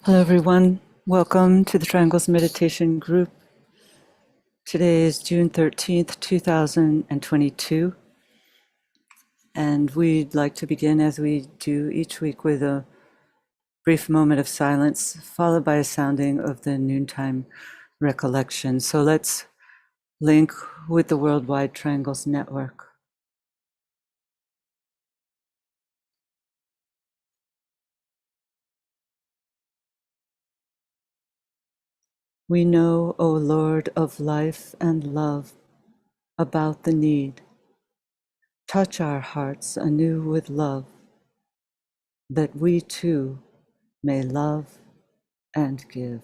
Hello, everyone. Welcome to the Triangles Meditation Group. Today is June 13th, 2022. And we'd like to begin, as we do each week, with a brief moment of silence, followed by a sounding of the noontime recollection. So let's link with the Worldwide Triangles Network. We know, O Lord of life and love, about the need. Touch our hearts anew with love, that we too may love and give.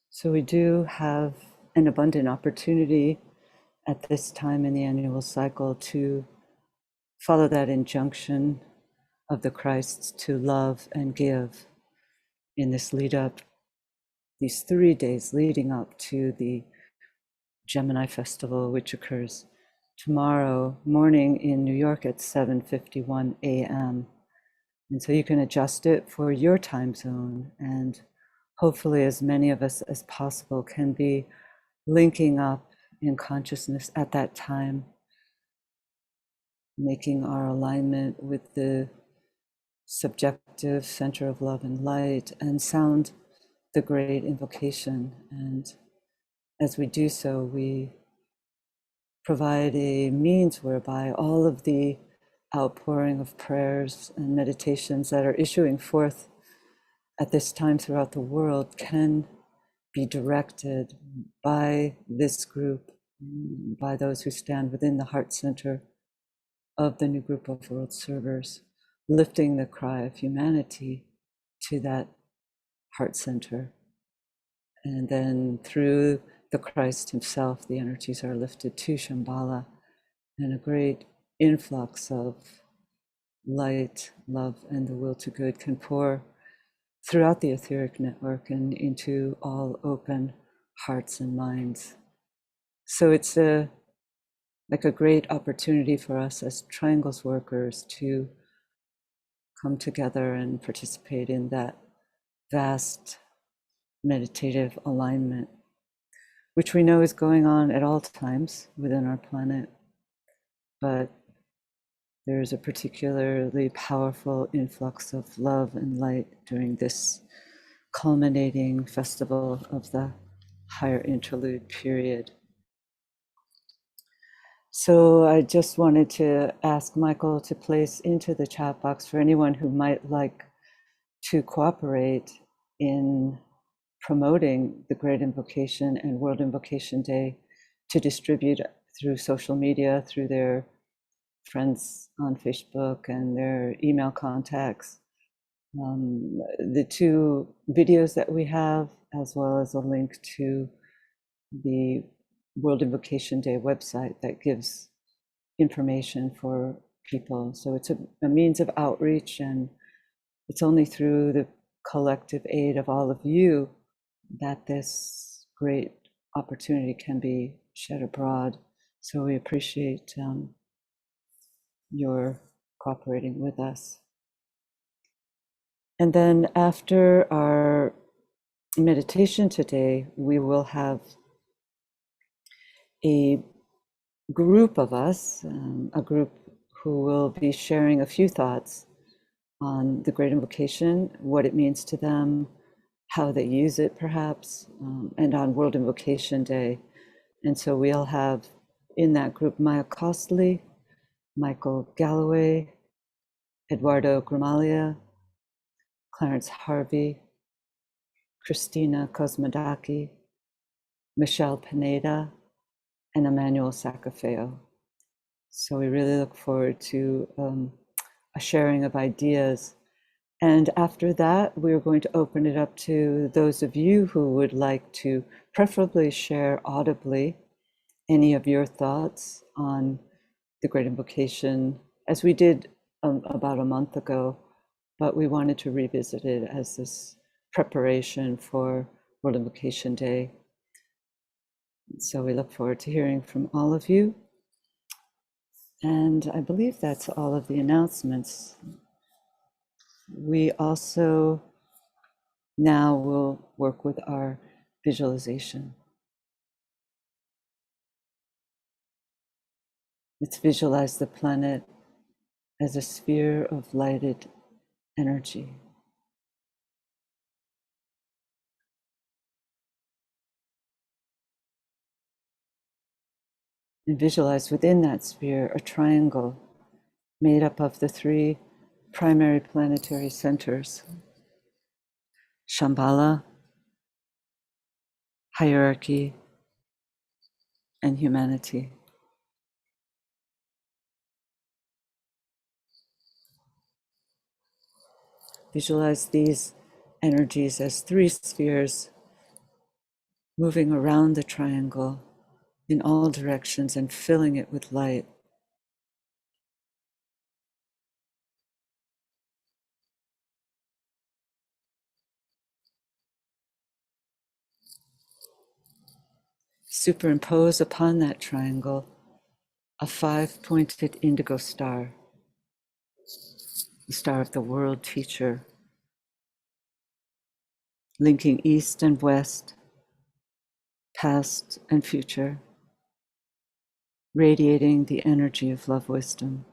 So we do have an abundant opportunity at this time in the annual cycle to follow that injunction of the Christs to love and give in this lead up, these 3 days leading up to the Gemini festival, which occurs tomorrow morning in New York at 7:51 a.m. And so you can adjust it for your time zone, and hopefully as many of us as possible can be linking up in consciousness at that time, making our alignment with the subjective center of love and light, and sound the great invocation. And as we do so, we provide a means whereby all of the outpouring of prayers and meditations that are issuing forth at this time throughout the world can be directed by this group, by those who stand within the heart center of the new group of world servers, lifting the cry of humanity to that heart center. And then through the Christ himself, the energies are lifted to Shambhala, and a great influx of light, love, and the will to good can pour throughout the etheric network and into all open hearts and minds. So it's like a great opportunity for us as Triangles workers to come together and participate in that vast meditative alignment, which we know is going on at all times within our planet. But there's a particularly powerful influx of love and light during this culminating festival of the higher interlude period. So I just wanted to ask Michael to place into the chat box for anyone who might like to cooperate in promoting the Great Invocation and World Invocation Day, to distribute through social media, through their friends on Facebook and their email contacts, the 2 videos that we have, as well as a link to the World Invocation Day website that gives information for people. So it's a means of outreach, and it's only through the collective aid of all of you that this great opportunity can be shed abroad. So we appreciate your cooperating with us. And then after our meditation today, we will have a group of us, a group who will be sharing a few thoughts on the Great Invocation, what it means to them, how they use it perhaps, and on World Invocation Day. And so we'll have in that group Maya Costley, Michael Galloway, Eduardo Gramalia, Clarence Harvey, Christina Cosmodaki, Michelle Pineda, and Emmanuel Sacafeo. So we really look forward to a sharing of ideas. And after that, we're going to open it up to those of you who would like to preferably share audibly any of your thoughts on the Great Invocation, as we did about a month ago, but we wanted to revisit it as this preparation for World Invocation Day. So we look forward to hearing from all of you. And I believe that's all of the announcements. We also now will work with our visualization. Let's visualize the planet as a sphere of lighted energy. And visualize within that sphere a triangle made up of the three primary planetary centers: Shambhala, hierarchy, and humanity. Visualize these energies as three spheres moving around the triangle in all directions and filling it with light. Superimpose upon that triangle a five-pointed indigo star, the star of the world teacher, linking east and west, past and future, radiating the energy of love wisdom.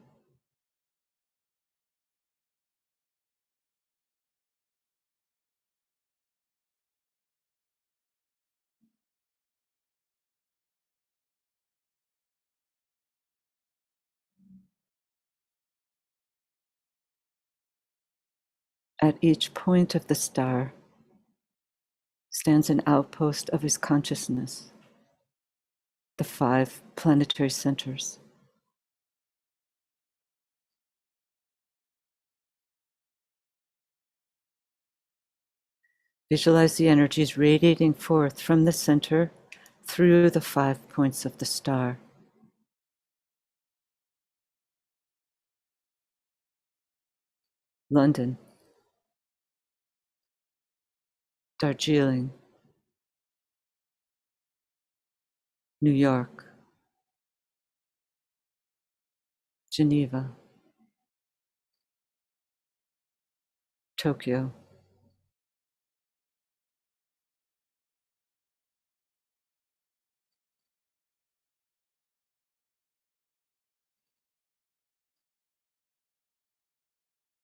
At each point of the star stands an outpost of his consciousness, the five planetary centers. Visualize the energies radiating forth from the center through the 5 points of the star. London, Darjeeling, New York, Geneva, Tokyo.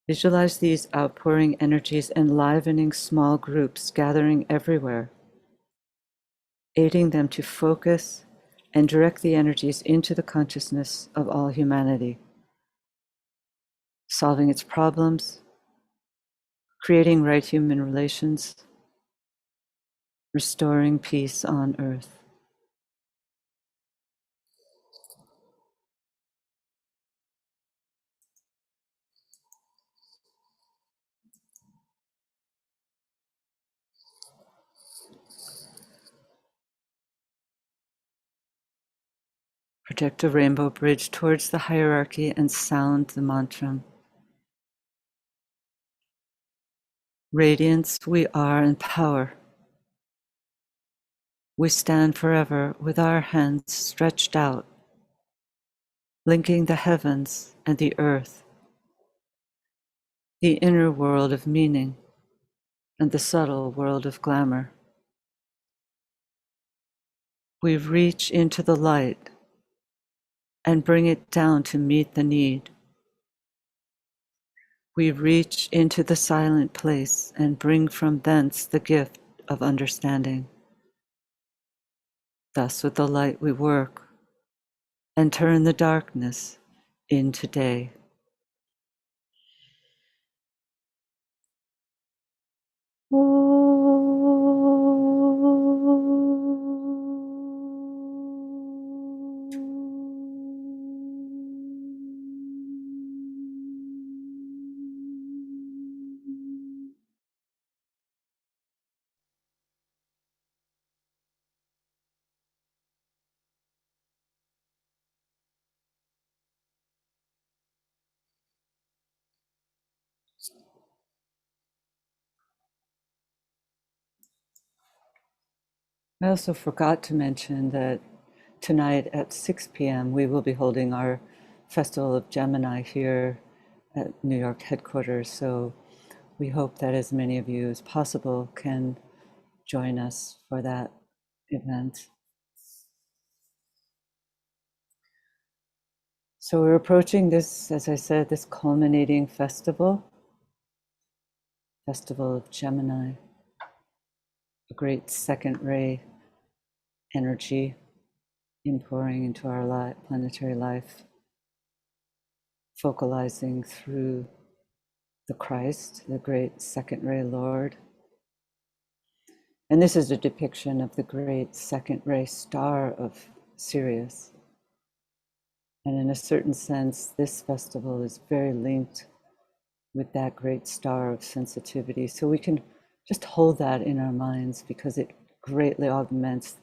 Visualize these outpouring energies enlivening small groups gathering everywhere, aiding them to focus and direct the energies into the consciousness of all humanity, solving its problems, creating right human relations, restoring peace on earth. Project a rainbow bridge towards the hierarchy and sound the mantra. Radiance, we are in power. We stand forever with our hands stretched out, linking the heavens and the earth, the inner world of meaning and the subtle world of glamour. We reach into the light and bring it down to meet the need. We reach into the silent place and bring from thence the gift of understanding. Thus with the light we work and turn the darkness into day. I also forgot to mention that tonight at 6 p.m. we will be holding our Festival of Gemini here at New York headquarters. So we hope that as many of you as possible can join us for that event. So we're approaching this, as I said, this culminating festival of Gemini, a great second ray energy inpouring into our planetary life, focalizing through the Christ, the great second ray Lord. And this is a depiction of the great second ray star of Sirius. And in a certain sense, this festival is very linked with that great star of sensitivity. So we can just hold that in our minds because it greatly augments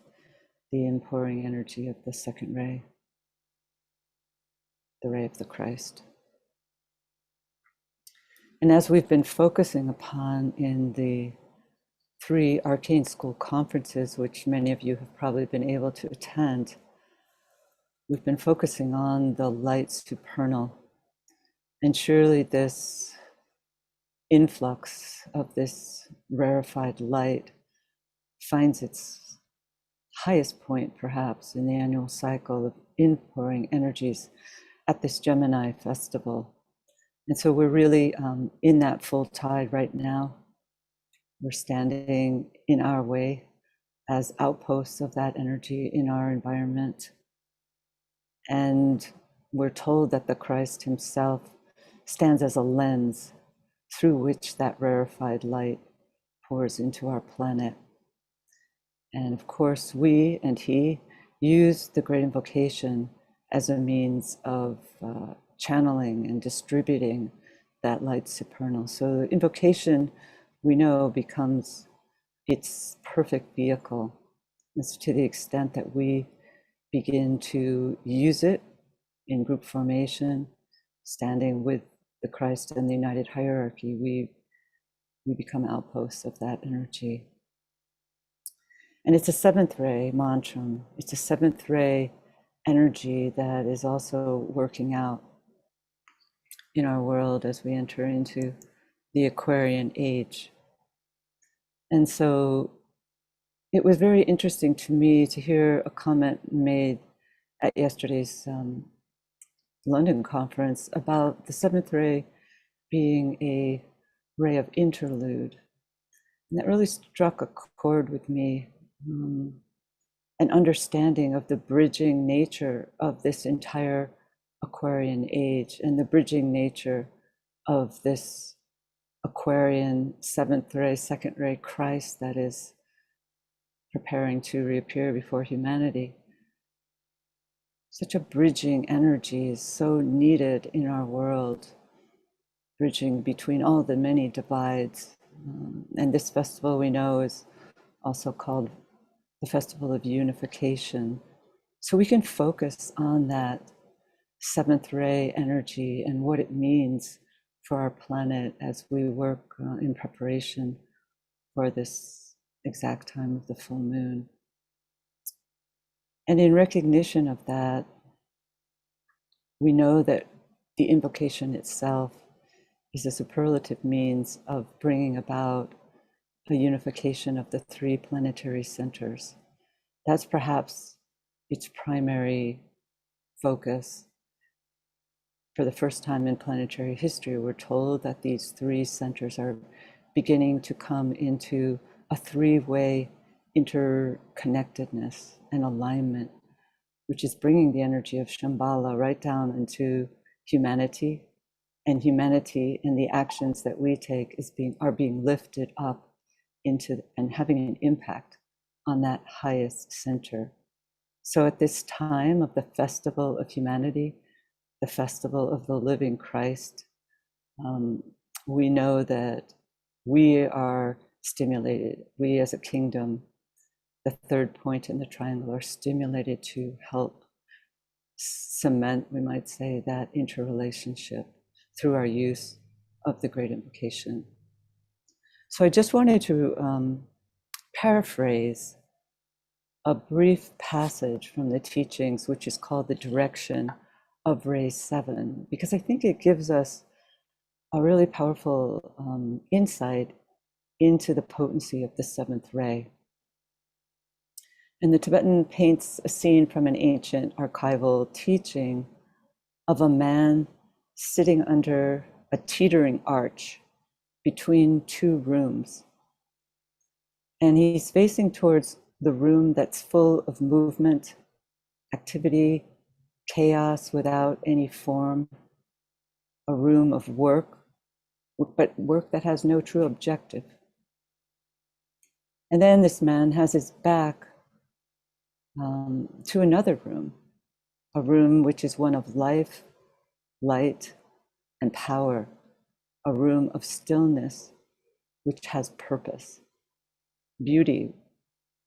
the inpouring energy of the second ray, the ray of the Christ. And as we've been focusing upon in the 3 Arcane School conferences, which many of you have probably been able to attend, we've been focusing on the light supernal. And surely this influx of this rarefied light finds its highest point, perhaps, in the annual cycle of inpouring energies at this Gemini festival. And so we're really in that full tide right now. We're standing in our way as outposts of that energy in our environment. And we're told that the Christ himself stands as a lens through which that rarefied light pours into our planet. And of course, we and he use the Great Invocation as a means of channeling and distributing that light supernal. So the invocation, we know, becomes its perfect vehicle. It's to the extent that we begin to use it in group formation, standing with the Christ and the united hierarchy, we become outposts of that energy. And it's a 7th ray mantra. It's a 7th ray energy that is also working out in our world as we enter into the Aquarian age. And so it was very interesting to me to hear a comment made at yesterday's London conference about the 7th ray being a ray of interlude. And that really struck a chord with me, an understanding of the bridging nature of this entire Aquarian age and the bridging nature of this Aquarian 7th ray, 2nd ray Christ that is preparing to reappear before humanity. Such a bridging energy is so needed in our world, bridging between all the many divides. And this festival we know is also called the Festival of Unification. So we can focus on that 7th ray energy and what it means for our planet as we work in preparation for this exact time of the full moon. And in recognition of that, we know that the invocation itself is a superlative means of bringing about a unification of the 3 planetary centers. That's perhaps its primary focus. For the first time in planetary history, we're told that these 3 centers are beginning to come into a 3-way interconnectedness and alignment, which is bringing the energy of Shambhala right down into humanity, and humanity and the actions that we take are being lifted up into and having an impact on that highest center. So at this time of the festival of humanity, the festival of the living Christ, we know that we are stimulated, we as a kingdom, the 3rd point in the triangle, are stimulated to help cement, we might say, that interrelationship through our use of the Great Invocation. So I just wanted to paraphrase a brief passage from the teachings, which is called the direction of ray 7, because I think it gives us a really powerful insight into the potency of the seventh ray. And the Tibetan paints a scene from an ancient archival teaching of a man sitting under a teetering arch between two rooms. And he's facing towards the room that's full of movement, activity, chaos without any form, a room of work, but work that has no true objective. And then this man has his back to another room, a room which is one of life, light, and power, a room of stillness, which has purpose, beauty,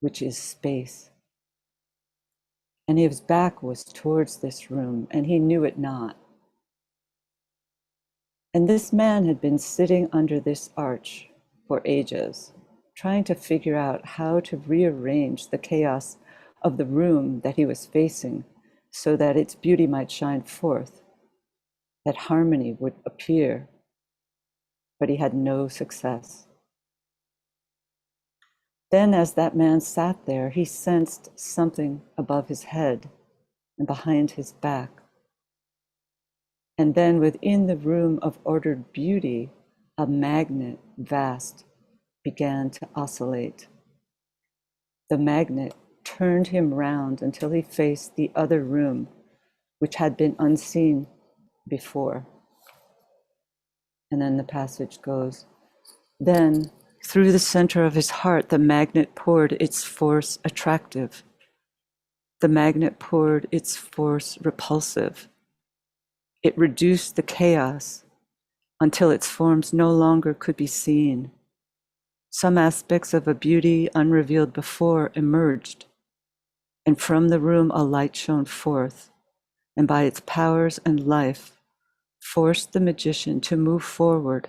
which is space. And his back was towards this room, and he knew it not. And this man had been sitting under this arch for ages, trying to figure out how to rearrange the chaos of the room that he was facing so that its beauty might shine forth, that harmony would appear, but he had no success. Then, as that man sat there, he sensed something above his head and behind his back. And then within the room of ordered beauty, a magnet vast began to oscillate. The magnet turned him round until he faced the other room, which had been unseen before. And then the passage goes, then through the center of his heart, the magnet poured its force attractive. The magnet poured its force repulsive. It reduced the chaos until its forms no longer could be seen. Some aspects of a beauty unrevealed before emerged, and from the room a light shone forth, and by its powers and life, forced the magician to move forward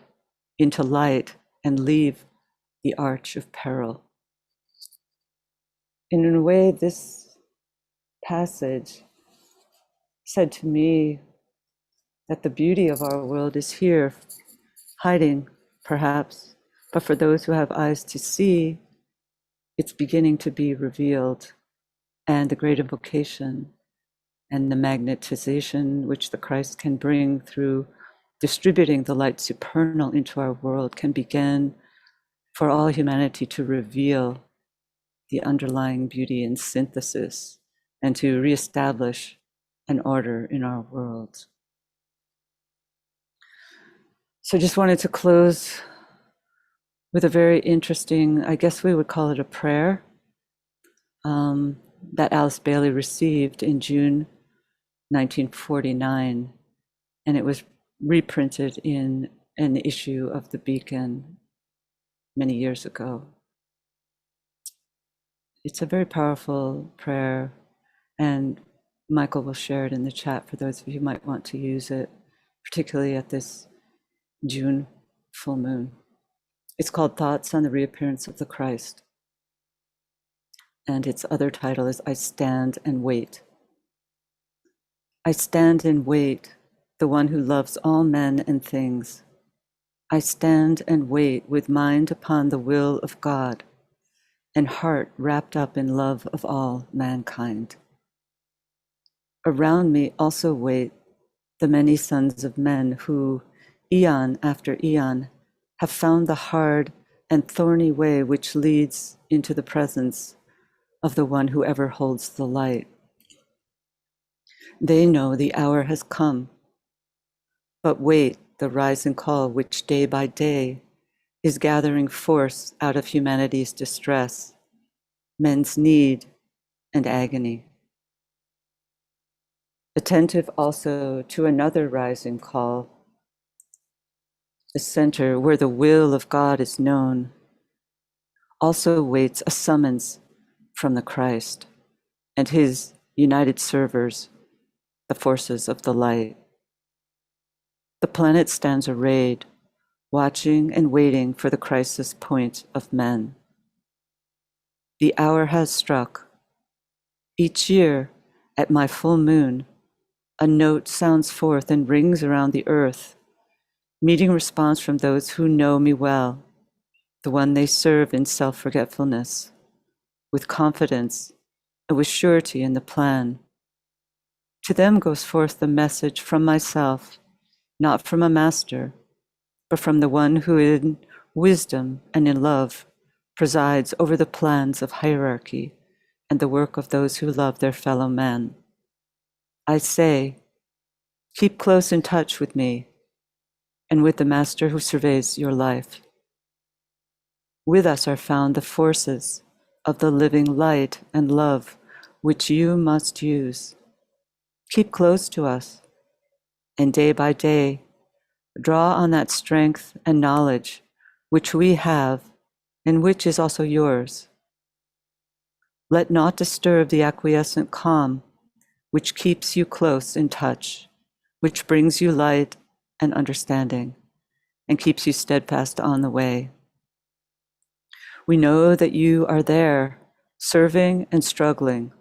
into light and leave the arch of peril. And in a way, this passage said to me that the beauty of our world is here, hiding perhaps, but for those who have eyes to see, it's beginning to be revealed. And the great invocation and the magnetization which the Christ can bring through distributing the light supernal into our world can begin for all humanity to reveal the underlying beauty and synthesis and to reestablish an order in our world. So I just wanted to close with a very interesting, I guess we would call it a prayer, that Alice Bailey received in June 1949, and it was reprinted in an issue of The Beacon many years ago. It's a very powerful prayer, and Michael will share it in the chat for those of you who might want to use it, particularly at this June full moon. It's called Thoughts on the Reappearance of the Christ, and its other title is I Stand and Wait. I stand and wait, the one who loves all men and things. I stand and wait with mind upon the will of God and heart wrapped up in love of all mankind. Around me also wait the many sons of men who, eon after eon, have found the hard and thorny way which leads into the presence of the one who ever holds the light. They know the hour has come, but wait the rising call which day by day is gathering force out of humanity's distress, men's need and agony. Attentive also to another rising call, the center where the will of God is known, also waits a summons from the Christ and his united servers, the forces of the light. The planet stands arrayed, watching and waiting for the crisis point of men. The hour has struck. Each year, at my full moon, A note sounds forth and rings around the earth, meeting response from those who know me well, the one they serve in self-forgetfulness, with confidence and with surety in the plan. To them goes forth the message from myself, not from a master, but from the one who in wisdom and in love presides over the plans of hierarchy and the work of those who love their fellow man. I say, keep close in touch with me and with the master who surveys your life. With us are found the forces of the living light and love which you must use. Keep close to us, and day by day, draw on that strength and knowledge which we have and which is also yours. Let not disturb the acquiescent calm which keeps you close in touch, which brings you light and understanding, and keeps you steadfast on the way. We know that you are there, serving and struggling,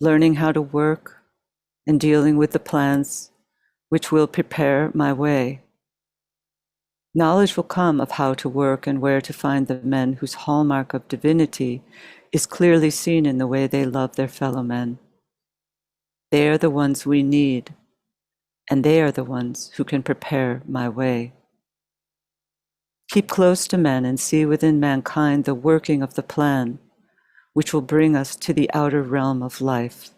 learning how to work and dealing with the plans which will prepare my way. Knowledge will come of how to work and where to find the men whose hallmark of divinity is clearly seen in the way they love their fellow men. They are the ones we need, and they are the ones who can prepare my way. Keep close to men and see within mankind the working of the plan, which will bring us to the outer realm of life.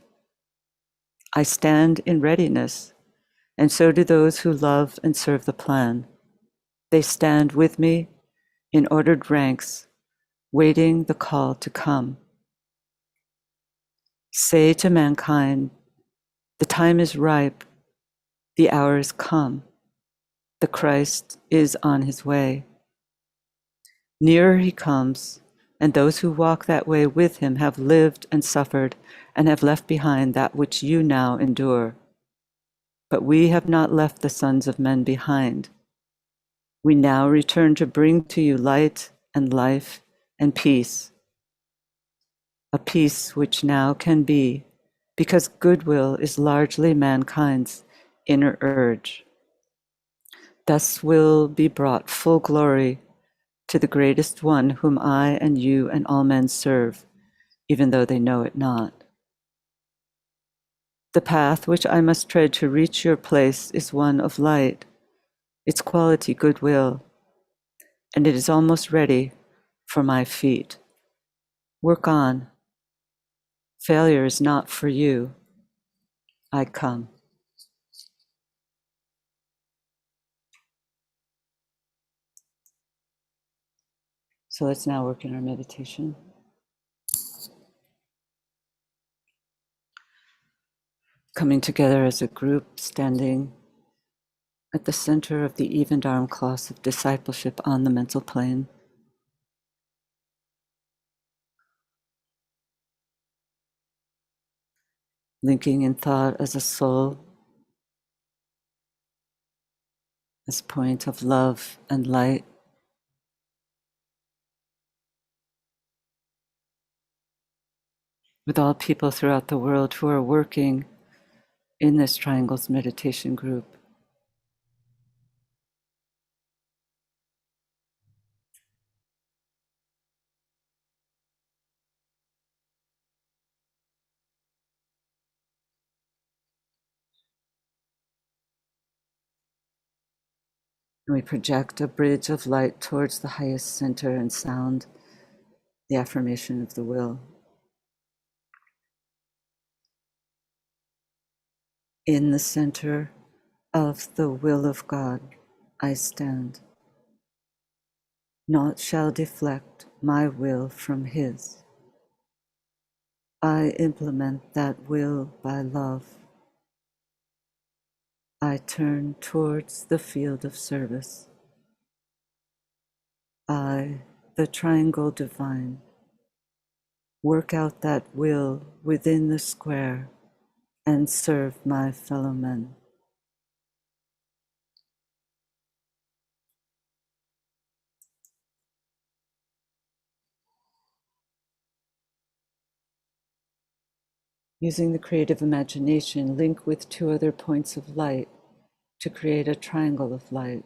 I stand in readiness, and so do those who love and serve the plan. They stand with me in ordered ranks, waiting the call to come. Say to mankind, the time is ripe, the hour is come, the Christ is on his way. Nearer he comes, and those who walk that way with him have lived and suffered and have left behind that which you now endure. But we have not left the sons of men behind. We now return to bring to you light and life and peace, a peace which now can be, because goodwill is largely mankind's inner urge. Thus will be brought full glory to the greatest one whom I and you and all men serve, even though they know it not. The path which I must tread to reach your place is one of light, its quality goodwill, and it is almost ready for my feet. Work on. Failure is not for you. I come. So let's now work in our meditation. Coming together as a group, standing at the center of the evened arm cross of discipleship on the mental plane. Linking in thought as a soul, as point of love and light. With all people throughout the world who are working in this Triangles meditation group. And we project a bridge of light towards the highest center and sound the affirmation of the will. In the center of the will of God, I stand. Naught shall deflect my will from his. I implement that will by love. I turn towards the field of service. I, the triangle divine, work out that will within the square and serve my fellow men. Using the creative imagination, link with two other points of light to create a triangle of light.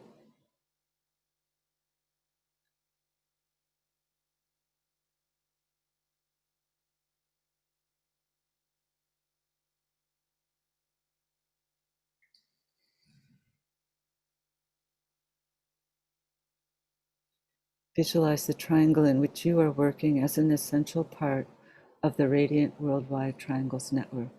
Visualize the triangle in which you are working as an essential part of the Radiant Worldwide Triangles Network.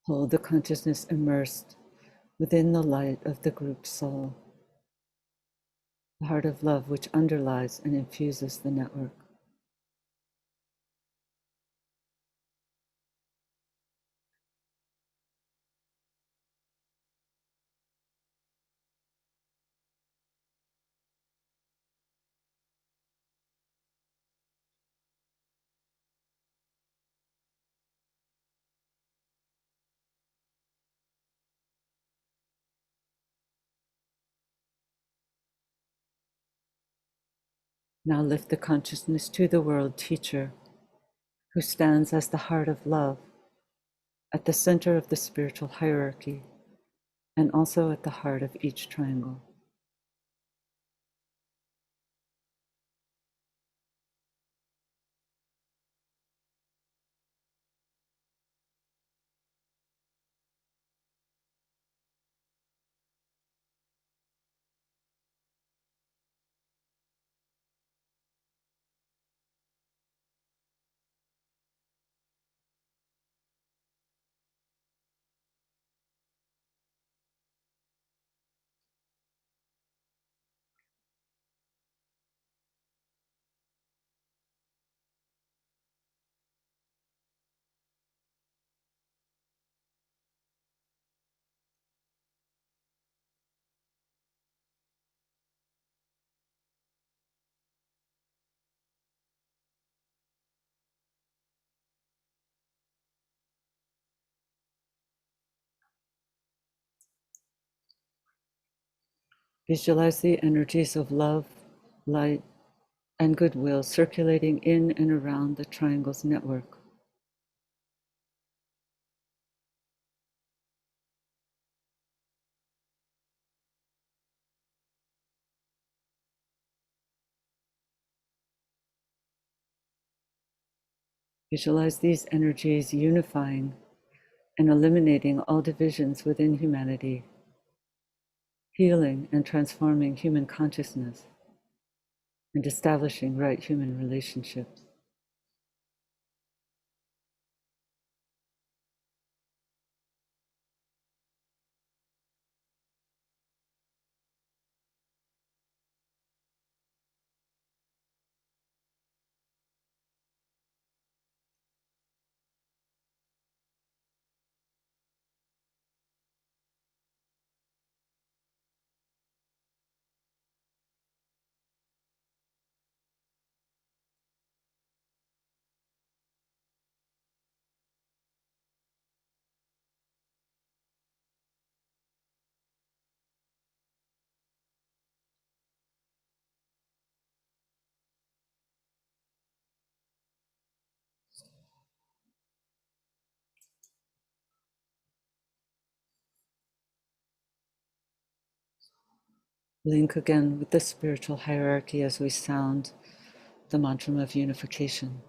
Hold the consciousness immersed within the light of the group soul, the heart of love which underlies and infuses the network. Now lift the consciousness to the world teacher who stands as the heart of love at the center of the spiritual hierarchy and also at the heart of each triangle. Visualize the energies of love, light, and goodwill circulating in and around the triangle's network. Visualize these energies unifying and eliminating all divisions within humanity, healing and transforming human consciousness, and establishing right human relationships. Link again with the spiritual hierarchy as we sound the mantra of unification.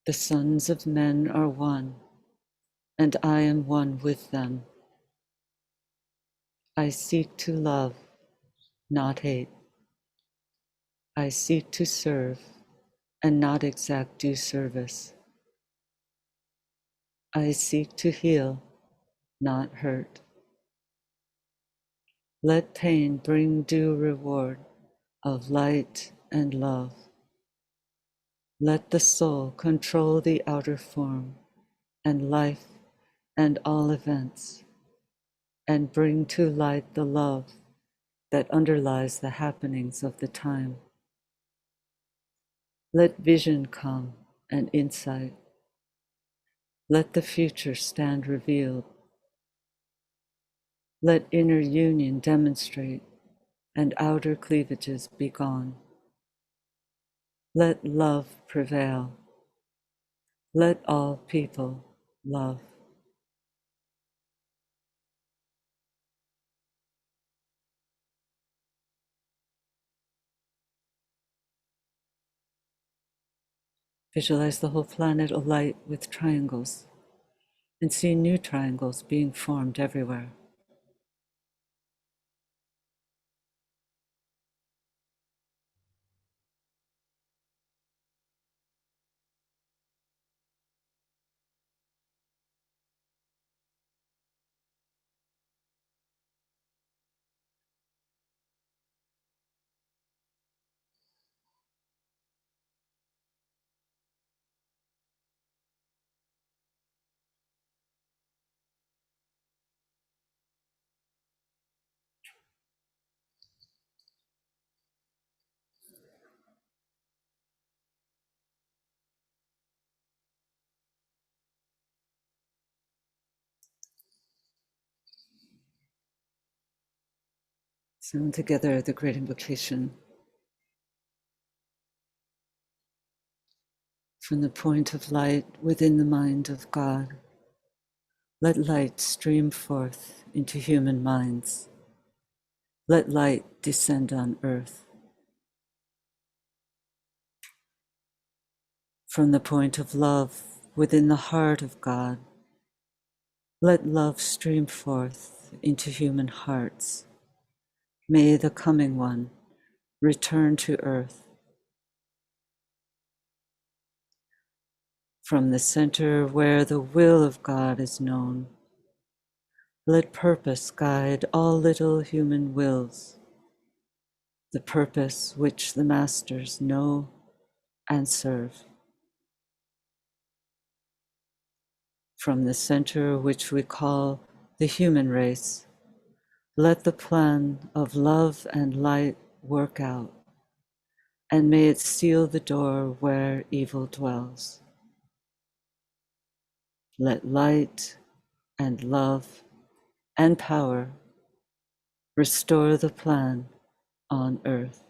The sons of men are one, and I am one with them. I seek to love, not hate. I seek to serve and not exact due service. I seek to heal, not hurt. Let pain bring due reward of light and love. Let the soul control the outer form and life and all events, and bring to light the love that underlies the happenings of the time. Let vision come and insight. Let the future stand revealed. Let inner union demonstrate and outer cleavages be gone. Let love prevail. Let all people love. Visualize the whole planet alight with triangles and see new triangles being formed everywhere. Sound together the great invocation. From the point of light within the mind of God, let light stream forth into human minds. Let light descend on earth. From the point of love within the heart of God, let love stream forth into human hearts. May the coming one return to earth. From the center where the will of God is known, let purpose guide all little human wills, the purpose which the masters know and serve. From the center which we call the human race, let the plan of love and light work out, and may it seal the door where evil dwells. Let light and love and power restore the plan on earth.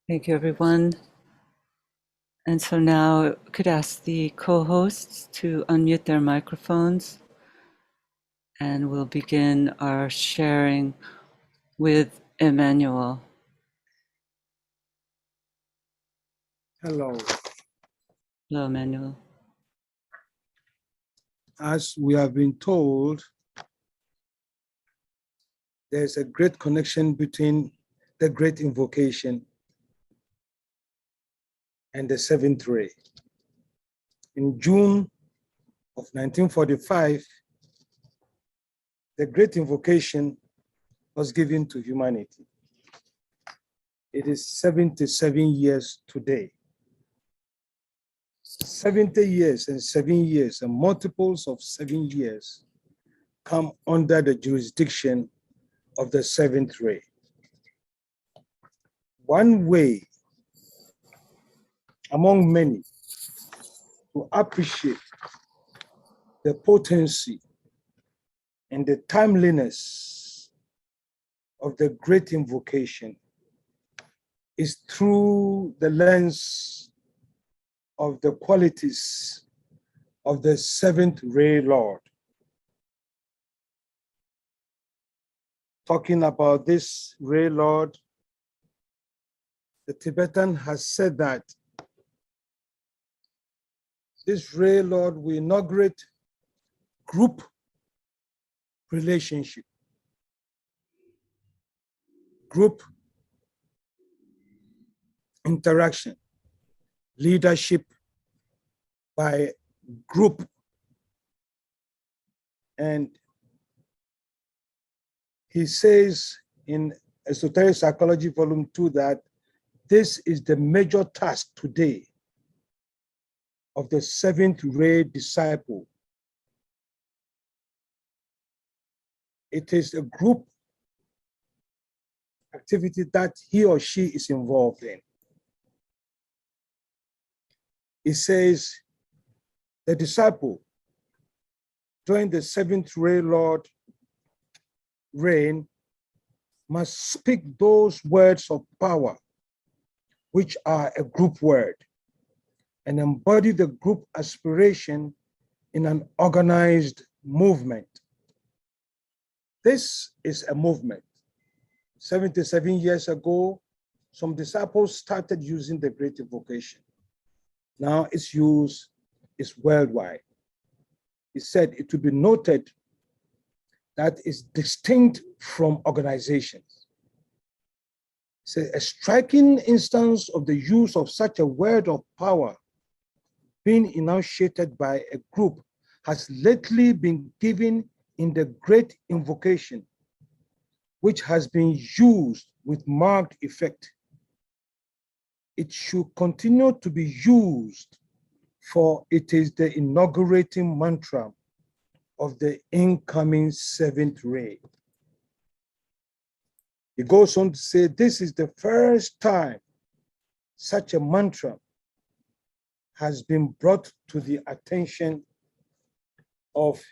Thank you, everyone. And so now I could ask the co-hosts to unmute their microphones, and we'll begin our sharing with Emmanuel. Hello. Hello, Emmanuel. As we have been told, there's a great connection between the Great Invocation and the seventh ray. In June of 1945, the Great Invocation was given to humanity. It is 77 years today. 70 years and 7 years and multiples of 7 years come under the jurisdiction of the seventh ray. One way among many to appreciate the potency and the timeliness of the great invocation is through the lens of the qualities of the seventh ray Lord. Talking about this ray Lord, the Tibetan has said that this ray Lord will inaugurate group relationship, group interaction, leadership by group. And he says in Esoteric Psychology, Volume 2, that this is the major task today of the seventh ray disciple. It is a group activity that he or she is involved in. He says the disciple during the seventh ray Lord reign must speak those words of power which are a group word and embody the group aspiration in an organized movement. This is a movement. 77 years ago, some disciples started using the Great Invocation. Now its use is worldwide. He said it to be noted that is distinct from organizations. So a striking instance of the use of such a word of power being enunciated by a group has lately been given in the Great Invocation, which has been used with marked effect. It should continue to be used, for it is the inaugurating mantra of the incoming seventh ray. He goes on to say, this is the first time such a mantra has been brought to the attention of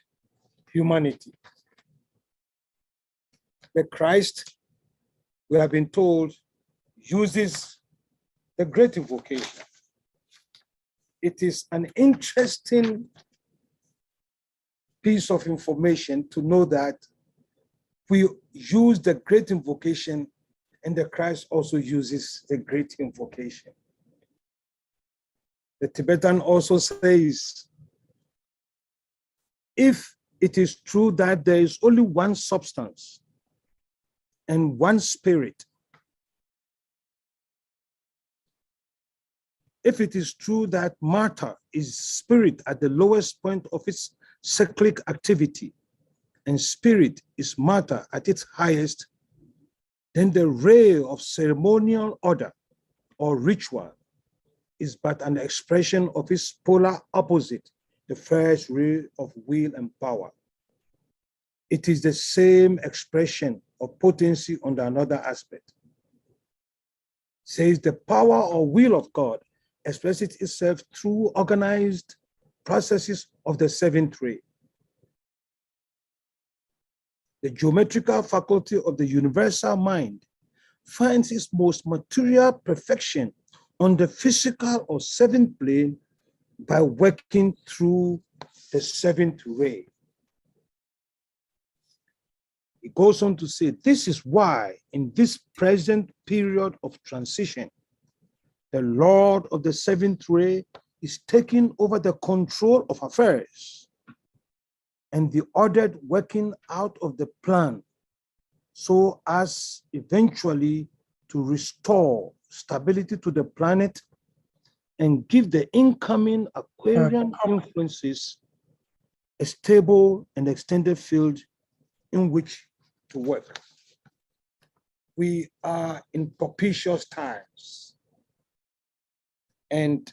humanity. The Christ, we have been told, uses the Great Invocation. It is an interesting piece of information to know that we use the Great Invocation and the Christ also uses the Great Invocation. The Tibetan also says, if it is true that there is only one substance and one spirit, if it is true that matter is spirit at the lowest point of its cyclic activity, and spirit is matter at its highest, then the ray of ceremonial order or ritual is but an expression of its polar opposite, the first ray of will and power. It is the same expression of potency under another aspect. Says the power or will of God expresses itself through organized processes of the seventh ray. The geometrical faculty of the universal mind finds its most material perfection on the physical or seventh plane by working through the seventh ray. He goes on to say, this is why in this present period of transition, the Lord of the seventh ray is taking over the control of affairs and the ordered working out of the plan so as eventually to restore stability to the planet and give the incoming Aquarian influences a stable and extended field in which to work. We are in propitious times, and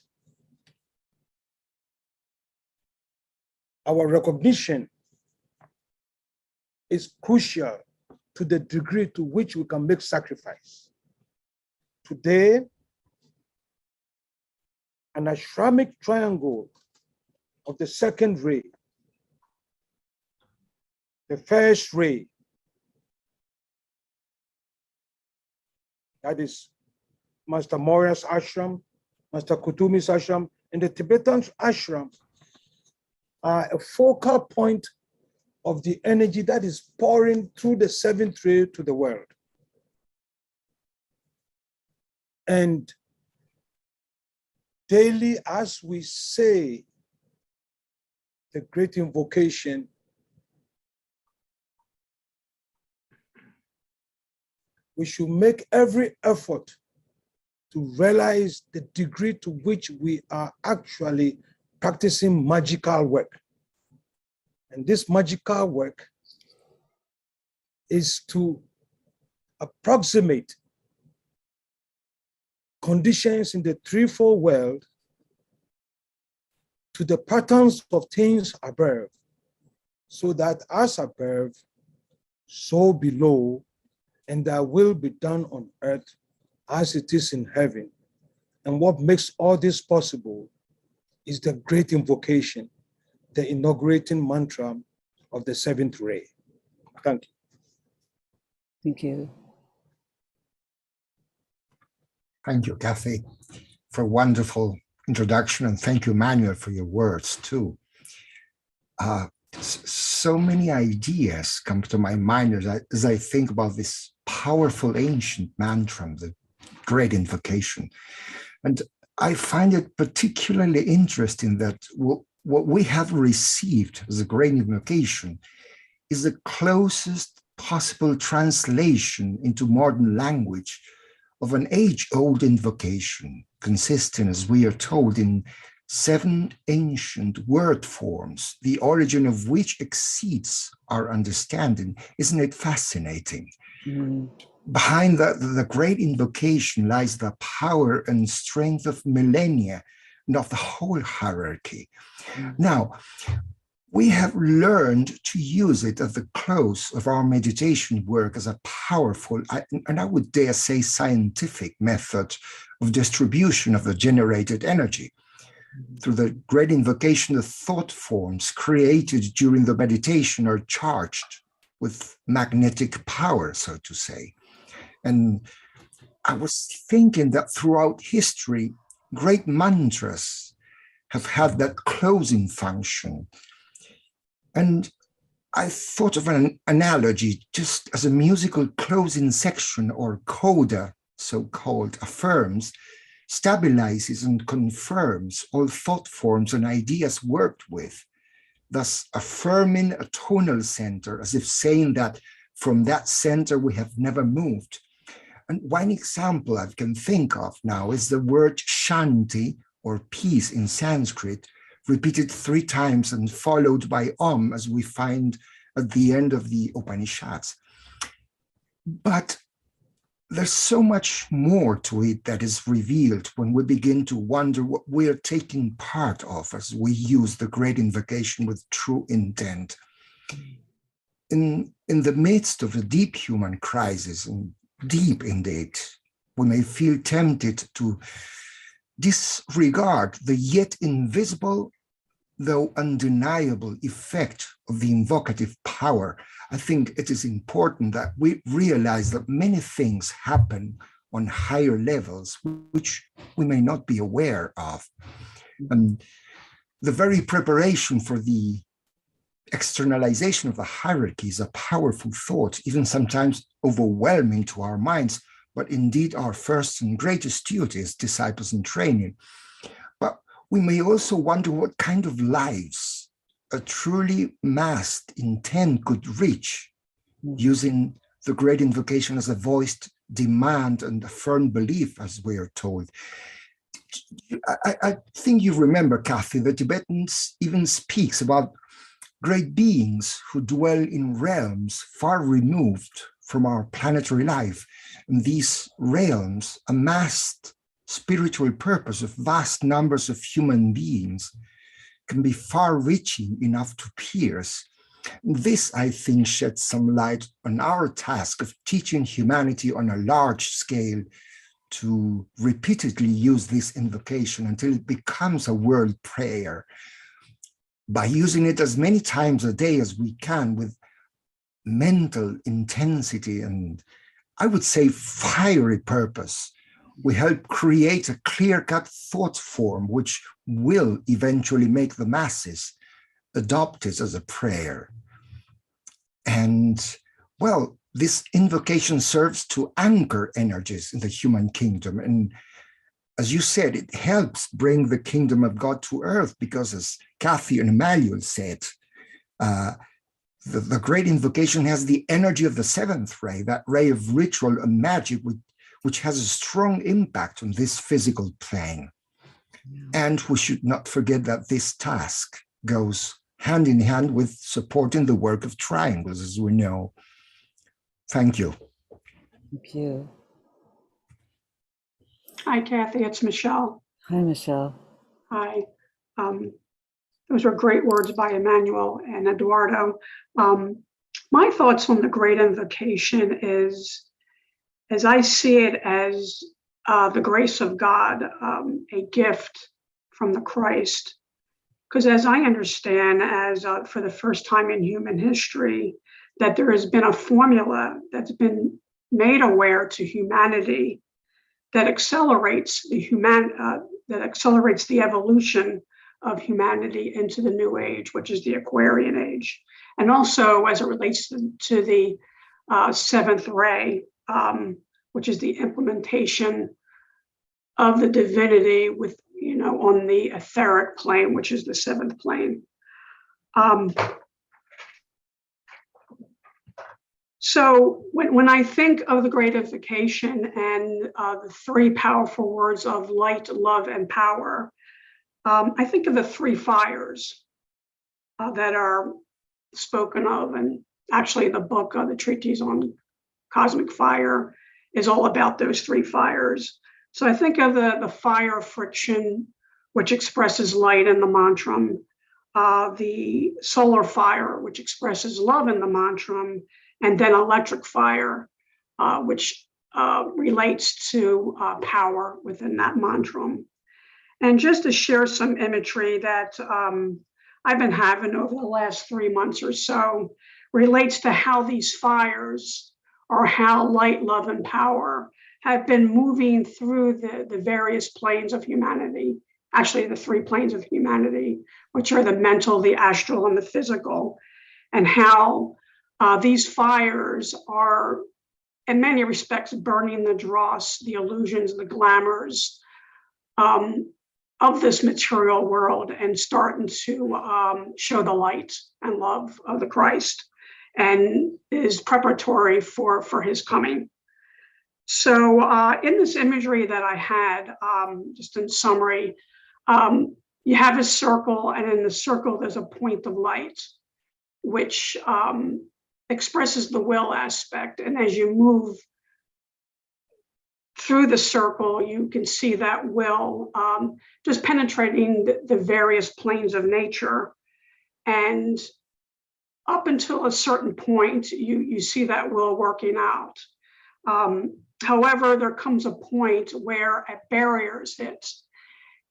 our recognition is crucial to the degree to which we can make sacrifice. Today, an ashramic triangle of the second ray, the first ray, that is Master Moira's ashram, Master Kutumi's ashram, and the Tibetan ashram are a focal point of the energy that is pouring through the seventh ray to the world. And daily, as we say the great invocation, we should make every effort to realize the degree to which we are actually practicing magical work. And this magical work is to approximate conditions in the threefold world to the patterns of things above, so that as above, so below, and thy will be done on earth as it is in heaven. And what makes all this possible is the great invocation, the inaugurating mantra of the seventh ray. Thank you. Thank you. Thank you, Kathy, for a wonderful introduction, and thank you, Manuel, for your words too. So many ideas come to my mind as I think about this powerful ancient mantra, the great invocation. And I find it particularly interesting that what we have received as a great invocation is the closest possible translation into modern language of an age-old invocation, consisting, as we are told, in 7 ancient word forms, the origin of which exceeds our understanding. Isn't it fascinating? Mm. Behind the great invocation lies the power and strength of millennia and of the whole hierarchy. Mm. Now, we have learned to use it at the close of our meditation work as a powerful, and I would dare say scientific method of distribution of the generated energy. Through the great invocation, the thought forms created during the meditation are charged with magnetic power, so to say. And I was thinking that throughout history, great mantras have had that closing function. And I thought of an analogy, just as a musical closing section or coda, so-called, affirms, stabilizes and confirms all thought forms and ideas worked with, thus affirming a tonal center, as if saying that from that center we have never moved. And one example I can think of now is the word shanti, or peace in Sanskrit, repeated 3 times and followed by Om, as we find at the end of the Upanishads. But there's so much more to it that is revealed when we begin to wonder what we are taking part of as we use the great invocation with true intent. In the midst of a deep human crisis, and deep indeed, we may feel tempted to disregard the yet invisible, though undeniable, effect of the invocative power. I think it is important that we realize that many things happen on higher levels which we may not be aware of. And the very preparation for the externalization of the hierarchy is a powerful thought, even sometimes overwhelming to our minds, but indeed our first and greatest duty as disciples in training. But we may also wonder what kind of lives a truly massed intent could reach, using the great invocation as a voiced demand and a firm belief, as we are told. I think you remember, Kathy, the Tibetans even speaks about great beings who dwell in realms far removed from our planetary life. And these realms amassed spiritual purpose of vast numbers of human beings. can be far-reaching enough to pierce. This, I think, sheds some light on our task of teaching humanity on a large scale to repeatedly use this invocation until it becomes a world prayer. By using it as many times a day as we can with mental intensity and, I would say, fiery purpose, we help create a clear-cut thought form which will eventually make the masses adopt it as a prayer. And, well, this invocation serves to anchor energies in the human kingdom. And as you said, it helps bring the kingdom of God to earth because, as Kathy and Emmanuel said, the great invocation has the energy of the seventh ray, that ray of ritual and magic, which has a strong impact on this physical plane. And we should not forget that this task goes hand in hand with supporting the work of triangles, as we know. Thank you. Thank you. Hi, Kathy, it's Michelle. Hi, Michelle. Hi. Those were great words by Emmanuel and Eduardo. My thoughts on the Great Invocation is, as I see it as the grace of God, a gift from the Christ. Because as I understand, as for the first time in human history, that there has been a formula that's been made aware to humanity that accelerates the evolution of humanity into the new age, which is the Aquarian age, and also as it relates to the seventh ray, which is the implementation of the divinity with, on the etheric plane, which is the seventh plane. So when I think of the Great Invocation and the three powerful words of light, love, and power, I think of the three fires that are spoken of. And actually the book, the treatise on cosmic fire, is all about those three fires. So I think of the fire of friction, which expresses light in the mantram, the solar fire, which expresses love in the mantram, and then electric fire, which relates to power within that mantram. And just to share some imagery that I've been having over the last 3 months or so, relates to how these fires, or how light, love, and power have been moving through the various planes of humanity, actually the three planes of humanity, which are the mental, the astral, and the physical, and how these fires are, in many respects, burning the dross, the illusions, the glamours of this material world, and starting to show the light and love of the Christ, and is preparatory for his coming. So in this imagery that I had, just in summary, you have a circle, and in the circle there's a point of light, which expresses the will aspect. And as you move through the circle, you can see that will just penetrating the various planes of nature. And up until a certain point, you see that will working out. However, there comes a point where a barrier is hit,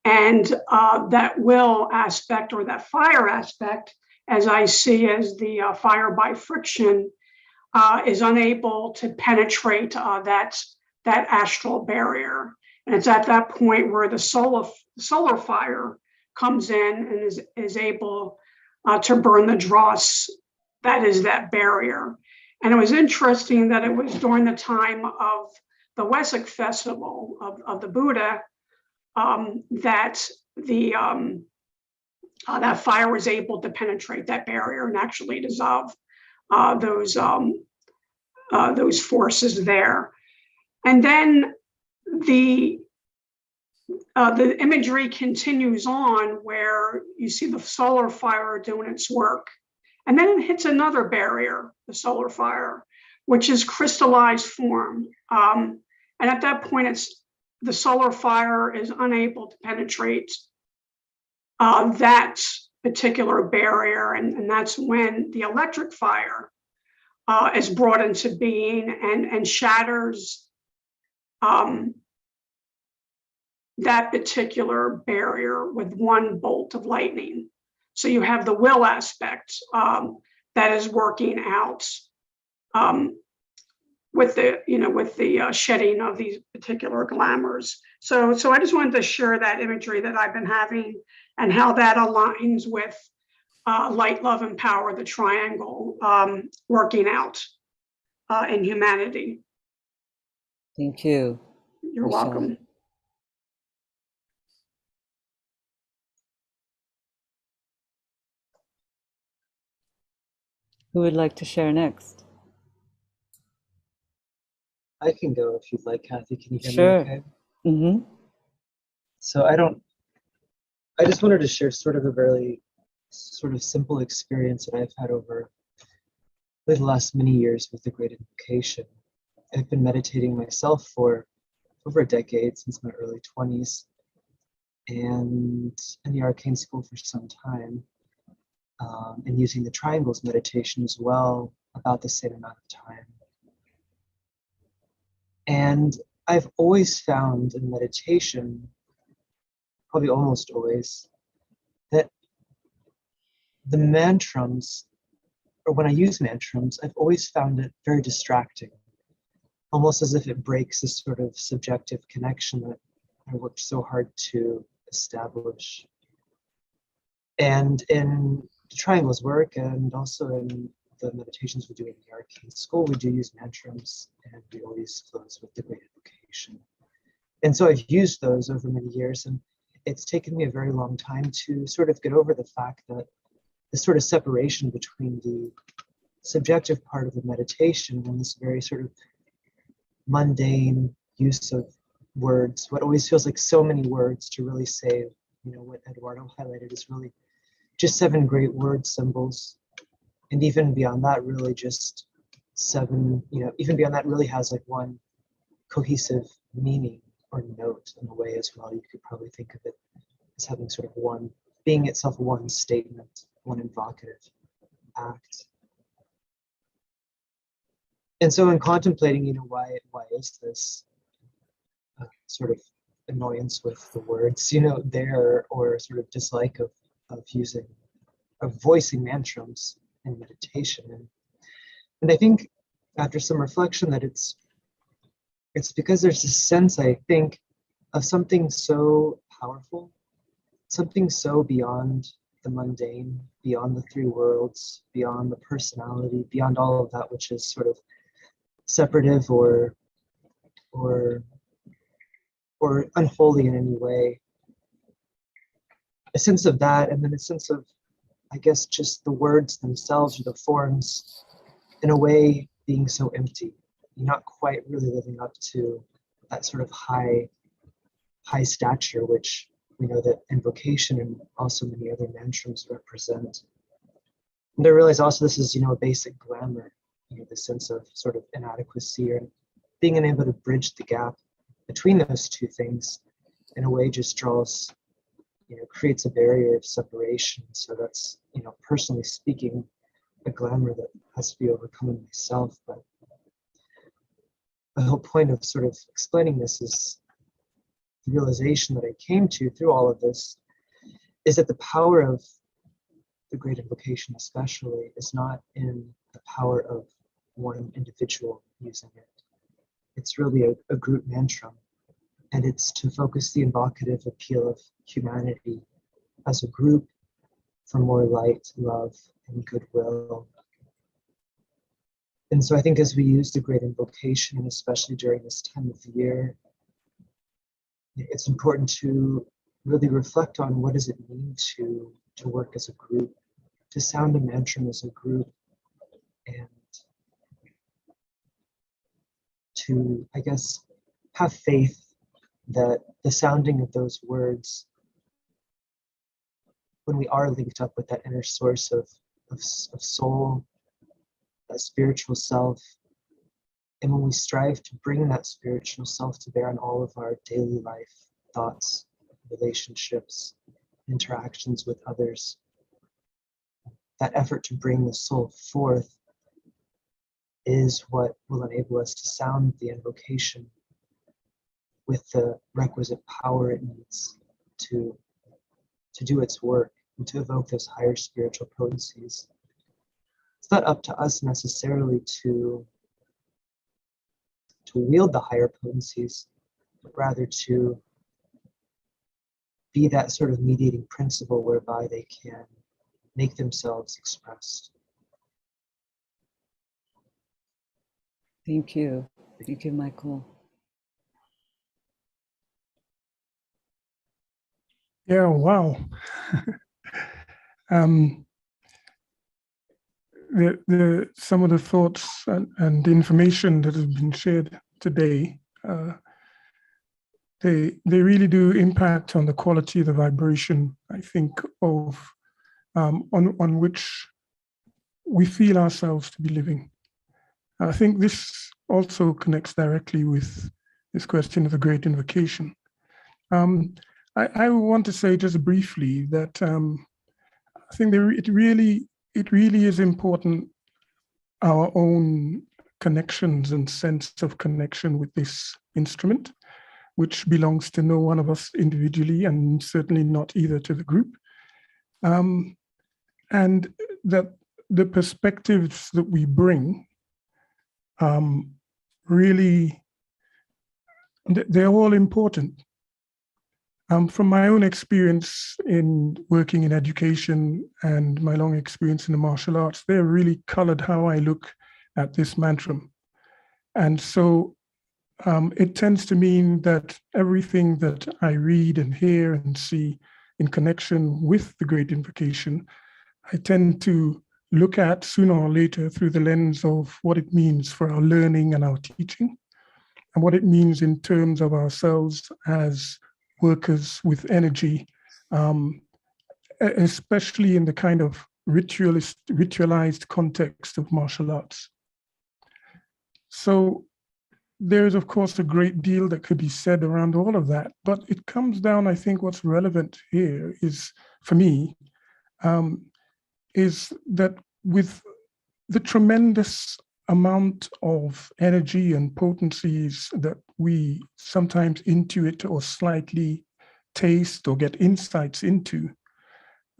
and that will aspect, or that fire aspect, as I see as the fire by friction, is unable to penetrate that astral barrier. And it's at that point where the solar fire comes in and is able to burn the dross that is that barrier. And it was interesting that it was during the time of the Wesak festival of the Buddha that that fire was able to penetrate that barrier and actually dissolve those forces there. And then the imagery continues on, where you see the solar fire doing its work. And then it hits another barrier, the solar fire, which is crystallized form. And at that point, the solar fire is unable to penetrate that particular barrier, and that's when the electric fire is brought into being and shatters that particular barrier with one bolt of lightning. So you have the will aspect that is working out with the shedding of these particular glamours. So I just wanted to share that imagery that I've been having and how that aligns with light, love, and power, the triangle working out in humanity. Thank you. You're Michelle. welcome. Who would like to share next? I can go if you'd like, Kathy. Can you hear Sure. me okay? Mm-hmm. So I just wanted to share sort of a very sort of simple experience that I've had over the last many years with the Great Invocation. I've been meditating myself for over a decade, since my early 20s, and in the arcane school for some time, and using the triangles meditation as well, about the same amount of time. And I've always found in meditation, probably almost always, that the mantrams, or when I use mantrams, I've always found it very distracting, almost as if it breaks this sort of subjective connection that I worked so hard to establish. And in the triangles work, and also in the meditations we do in the arcane school, we do use mantrams, and we always close with the Great Invocation. And so I've used those over many years, and it's taken me a very long time to sort of get over the fact that the sort of separation between the subjective part of the meditation and this very sort of mundane use of words, what always feels like so many words to really say, what Eduardo highlighted is really just 7 great word symbols. And even beyond that, really just 7, even beyond that really has like one cohesive meaning or note in a way as well. You could probably think of it as having sort of one, being itself one statement, one invocative act. And so in contemplating, why is this sort of annoyance with the words, there, or sort of dislike of voicing mantrams in meditation. And I think after some reflection that it's because there's a sense, I think, of something so powerful, something so beyond the mundane, beyond the 3 worlds, beyond the personality, beyond all of that which is sort of separative or unholy in any way. A sense of that, and then a sense of, I guess, just the words themselves or the forms, in a way, being so empty. You're not quite really living up to that sort of high stature, which we know that invocation and also many other mantrams represent. And I realize also this is, a basic glamour, the sense of sort of inadequacy, or being unable to bridge the gap between those 2 things in a way just draws, creates a barrier of separation. So that's, personally speaking, a glamour that has to be overcome in myself. But the whole point of sort of explaining this is the realization that I came to through all of this is that the power of the Great Invocation especially is not in the power of one individual using it. It's really a group mantra, and it's to focus the invocative appeal of humanity as a group for more light, love, and goodwill. And so I think as we use the Great Invocation, and especially during this time of the year, it's important to really reflect on what does it mean to work as a group, to sound a mantra as a group, and to, I guess, have faith that the sounding of those words, when we are linked up with that inner source of soul, that spiritual self, and when we strive to bring that spiritual self to bear on all of our daily life, thoughts, relationships, interactions with others. That effort to bring the soul forth is what will enable us to sound the invocation with the requisite power it needs to do its work and to evoke those higher spiritual potencies. It's not up to us necessarily to wield the higher potencies, but rather to be that sort of mediating principle whereby they can make themselves expressed. Thank you. Thank you, Michael. Yeah, wow. Some of the thoughts and information that has been shared today, they really do impact on the quality of the vibration, I think, of on which we feel ourselves to be living. I think this also connects directly with this question of the Great Invocation. I want to say just briefly that I think it really is important, our own connections and sense of connection with this instrument, which belongs to no one of us individually and certainly not either to the group. And that the perspectives that we bring really, they're all important. From my own experience in working in education and my long experience in the martial arts, they've really colored how I look at this mantram. And so it tends to mean that everything that I read and hear and see in connection with the Great Invocation, I tend to look at sooner or later through the lens of what it means for our learning and our teaching, and what it means in terms of ourselves as workers with energy, especially in the kind of ritualized context of martial arts. So there is, of course, a great deal that could be said around all of that, but it comes down, I think what's relevant here is, for me, is that with the tremendous amount of energy and potencies that we sometimes intuit or slightly taste or get insights into,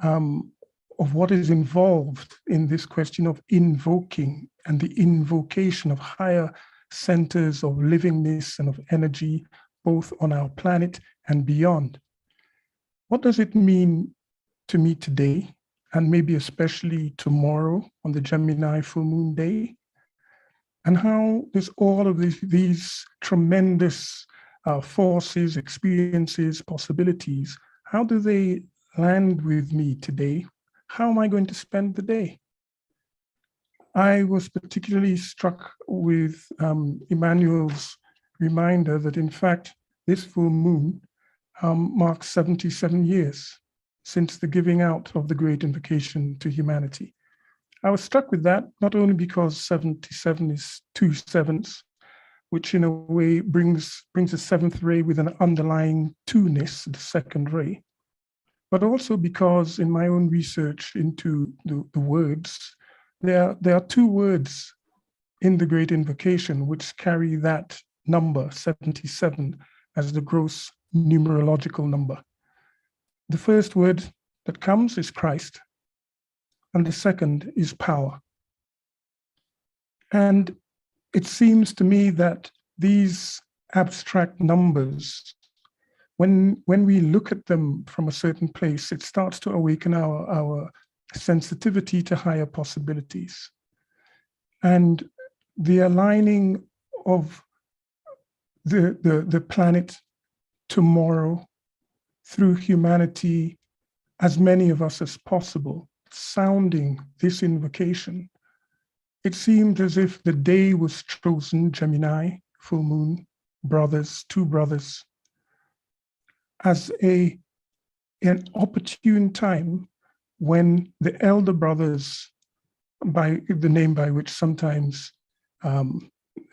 of what is involved in this question of invoking and the invocation of higher centers of livingness and of energy, both on our planet and beyond. What does it mean to me today, and maybe especially tomorrow on the Gemini full moon day? And how does all of these tremendous forces, experiences, possibilities, how do they land with me today? How am I going to spend the day? I was particularly struck with Emmanuel's reminder that, in fact, this full moon marks 77 years since the giving out of the Great Invocation to humanity. I was struck with that, not only because 77 is 2 sevens, which in a way brings a seventh ray with an underlying two-ness, the second ray, but also because in my own research into the words, there are 2 words in the Great Invocation which carry that number, 77, as the gross numerological number. The first word that comes is Christ, and the second is power. And it seems to me that these abstract numbers, when we look at them from a certain place, it starts to awaken our sensitivity to higher possibilities. And the aligning of the planet tomorrow through humanity, as many of us as possible, sounding this invocation, it seemed as if the day was chosen, Gemini, full moon, brothers, 2 brothers, as an opportune time when the elder brothers, by the name by which sometimes the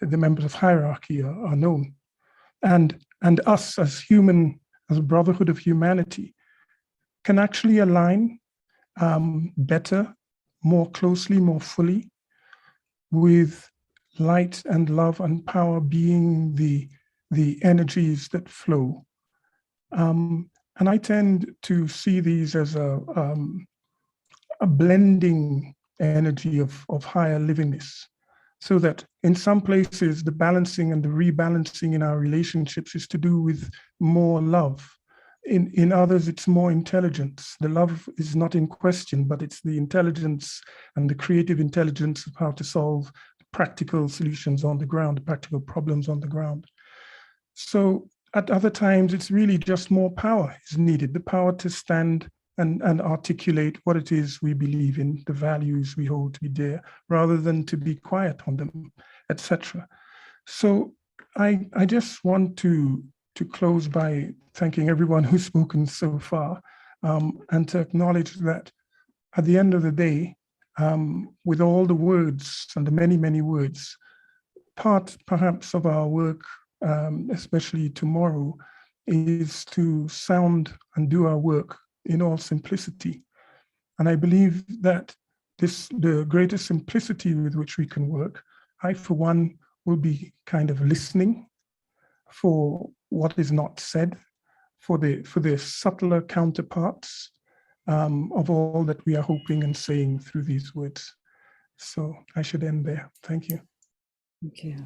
members of hierarchy are known, and us as a brotherhood of humanity, can actually align better, more closely, more fully with light and love and power being the energies that flow. And I tend to see these as a blending energy of higher livingness, so that in some places, the balancing and the rebalancing in our relationships is to do with more love. In others, it's more intelligence. The love is not in question, but it's the intelligence and the creative intelligence of how to solve practical solutions on the ground, practical problems on the ground. So at other times, it's really just more power is needed, the power to stand and articulate what it is we believe in, the values we hold to be dear, rather than to be quiet on them, etc. So I just want to close by thanking everyone who's spoken so far, and to acknowledge that at the end of the day, with all the words and the many, many words, part perhaps of our work, especially tomorrow, is to sound and do our work in all simplicity. And I believe that the greatest simplicity with which we can work, I, for one, will be kind of listening for what is not said, for the subtler counterparts of all that we are hoping and saying through these words. So I should end there. Thank you. Thank you.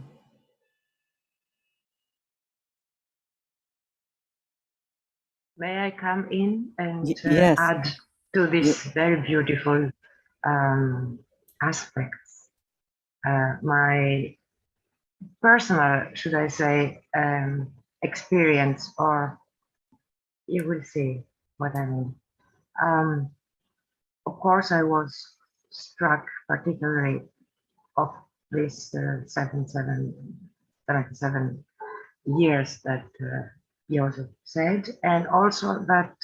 May I come in and Yes. add to this very beautiful aspects? My personal, should I say, experience, or you will see what I mean. Of course, I was struck particularly of this 77 years that Joseph said, and also that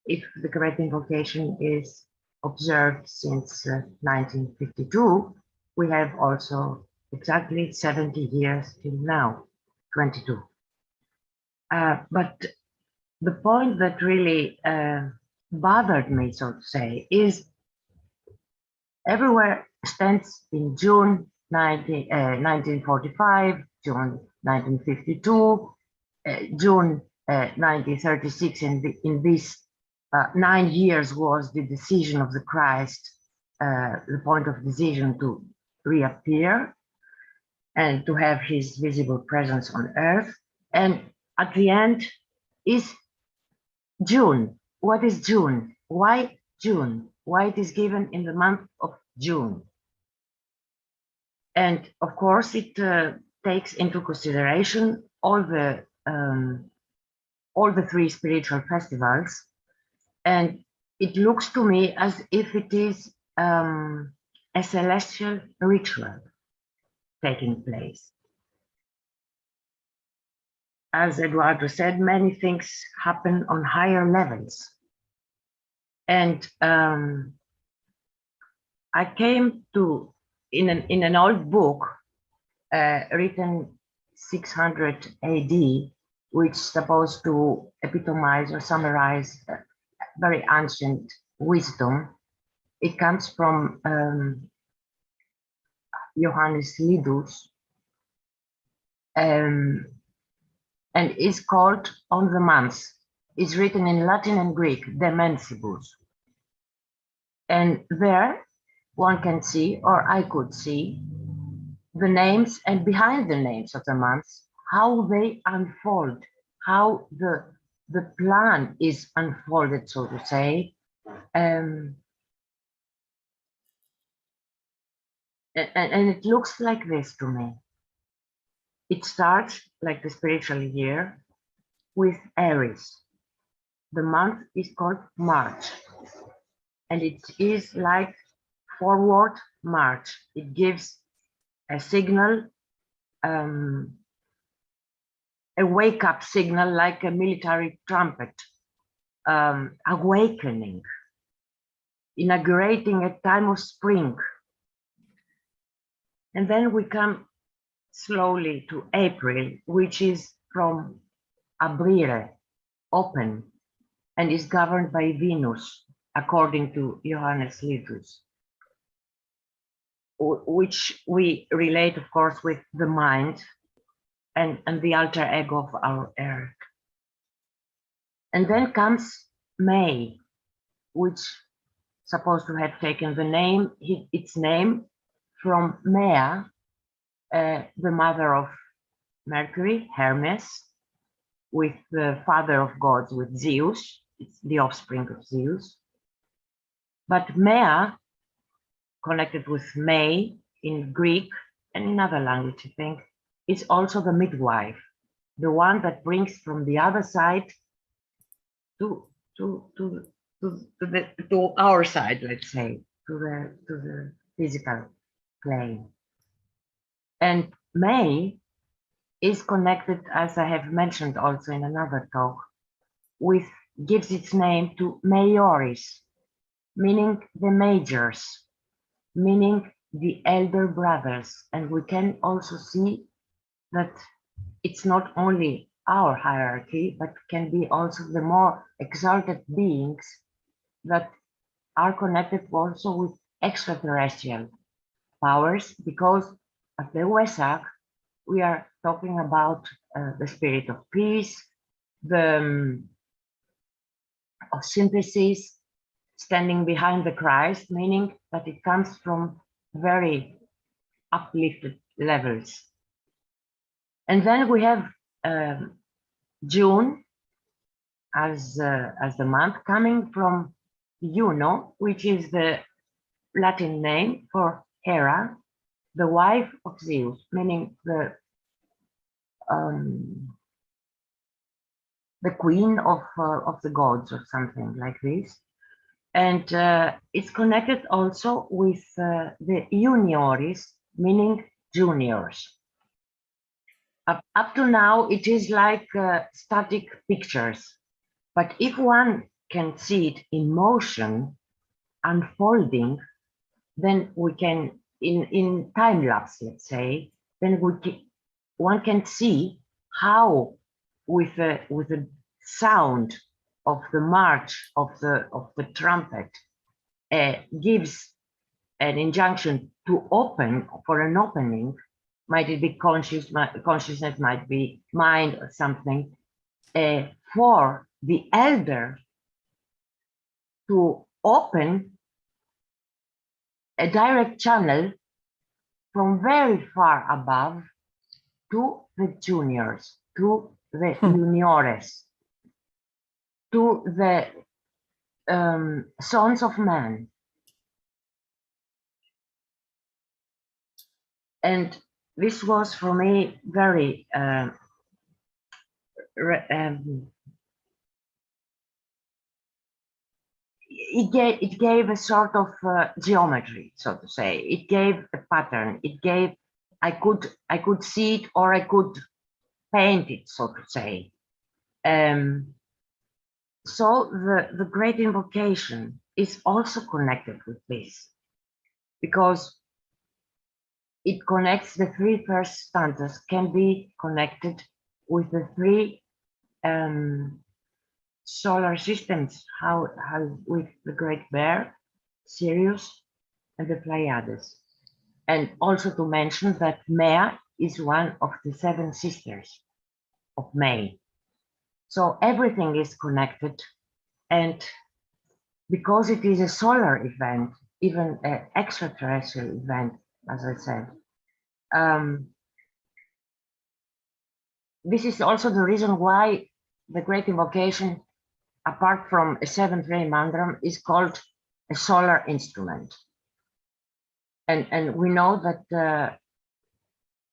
if the Great Invocation is observed since 1952, we have also exactly 70 years till now, 22. But the point that really bothered me, so to say, is everywhere stands in June 1945, June 1952, June 1936, in these 9 years was the decision of the Christ, the point of decision to reappear and to have his visible presence on earth. And at the end is June. What is June? Why June? Why it is given in the month of June? And of course, it takes into consideration all the 3 spiritual festivals, and it looks to me as if it is a celestial ritual taking place. As Eduardo said, many things happen on higher levels. And I came to, in an old book written 600 AD, which is supposed to epitomize or summarize very ancient wisdom. It comes from Johannes Lidus, and is called On the Months. It's written in Latin and Greek, De Mensibus. And there one can see, or I could see, the names, and behind the names of the months, how they unfold, how the plan is unfolded, so to say. And it looks like this to me. It starts like the spiritual year with Aries. The month is called March, and it is like forward march. It gives a signal, a wake-up signal, like a military trumpet, awakening, inaugurating a time of spring. And then we come slowly to April, which is from abrire, open, and is governed by Venus, according to Johannes Lidus, which we relate, of course, with the mind and the alter ego of our Earth. And then comes May, which supposed to have taken the name, its name from Mea, the mother of Mercury, Hermes, with the father of gods, with Zeus. It's the offspring of Zeus. But Mea, connected with May in Greek and in other language, I think, is also the midwife, the one that brings from the other side to our side, let's say, to the physical plane. And May is connected, as I have mentioned also in another talk, gives its name to Majoris, meaning the majors, meaning the elder brothers. And we can also see that it's not only our hierarchy, but can be also the more exalted beings that are connected also with extraterrestrial powers, because at the Wesak, we are talking about the spirit of peace, of synthesis, standing behind the Christ, meaning that it comes from very uplifted levels. And then we have June as the month, coming from Juno, which is the Latin name for Hera, the wife of Zeus, meaning the queen of the gods, or something like this. And it's connected also with the Junioris, meaning juniors. Up to now, it is like static pictures. But if one can see it in motion, unfolding, then we can, in time lapse, let's say, then one can see how, with the sound of the march of the trumpet, gives an injunction to open, for an opening. Might it be consciousness, might be mind or something, for the elder to open a direct channel from very far above to the juniors, to the juniores, to the sons of man. And this was for me very it gave a sort of geometry, so to say. It gave a pattern. It gave, I could see it, or I could paint it, so to say. So the Great Invocation is also connected with this, because it connects the three first stanzas, can be connected with the three solar systems, how with the Great Bear, Sirius, and the Pleiades. And also to mention that Mea is one of the 7 sisters of May. So everything is connected, and because it is a solar event, even an extraterrestrial event, as I said, this is also the reason why the Great Invocation, apart from a 7th ray mandram, is called a solar instrument. And we know that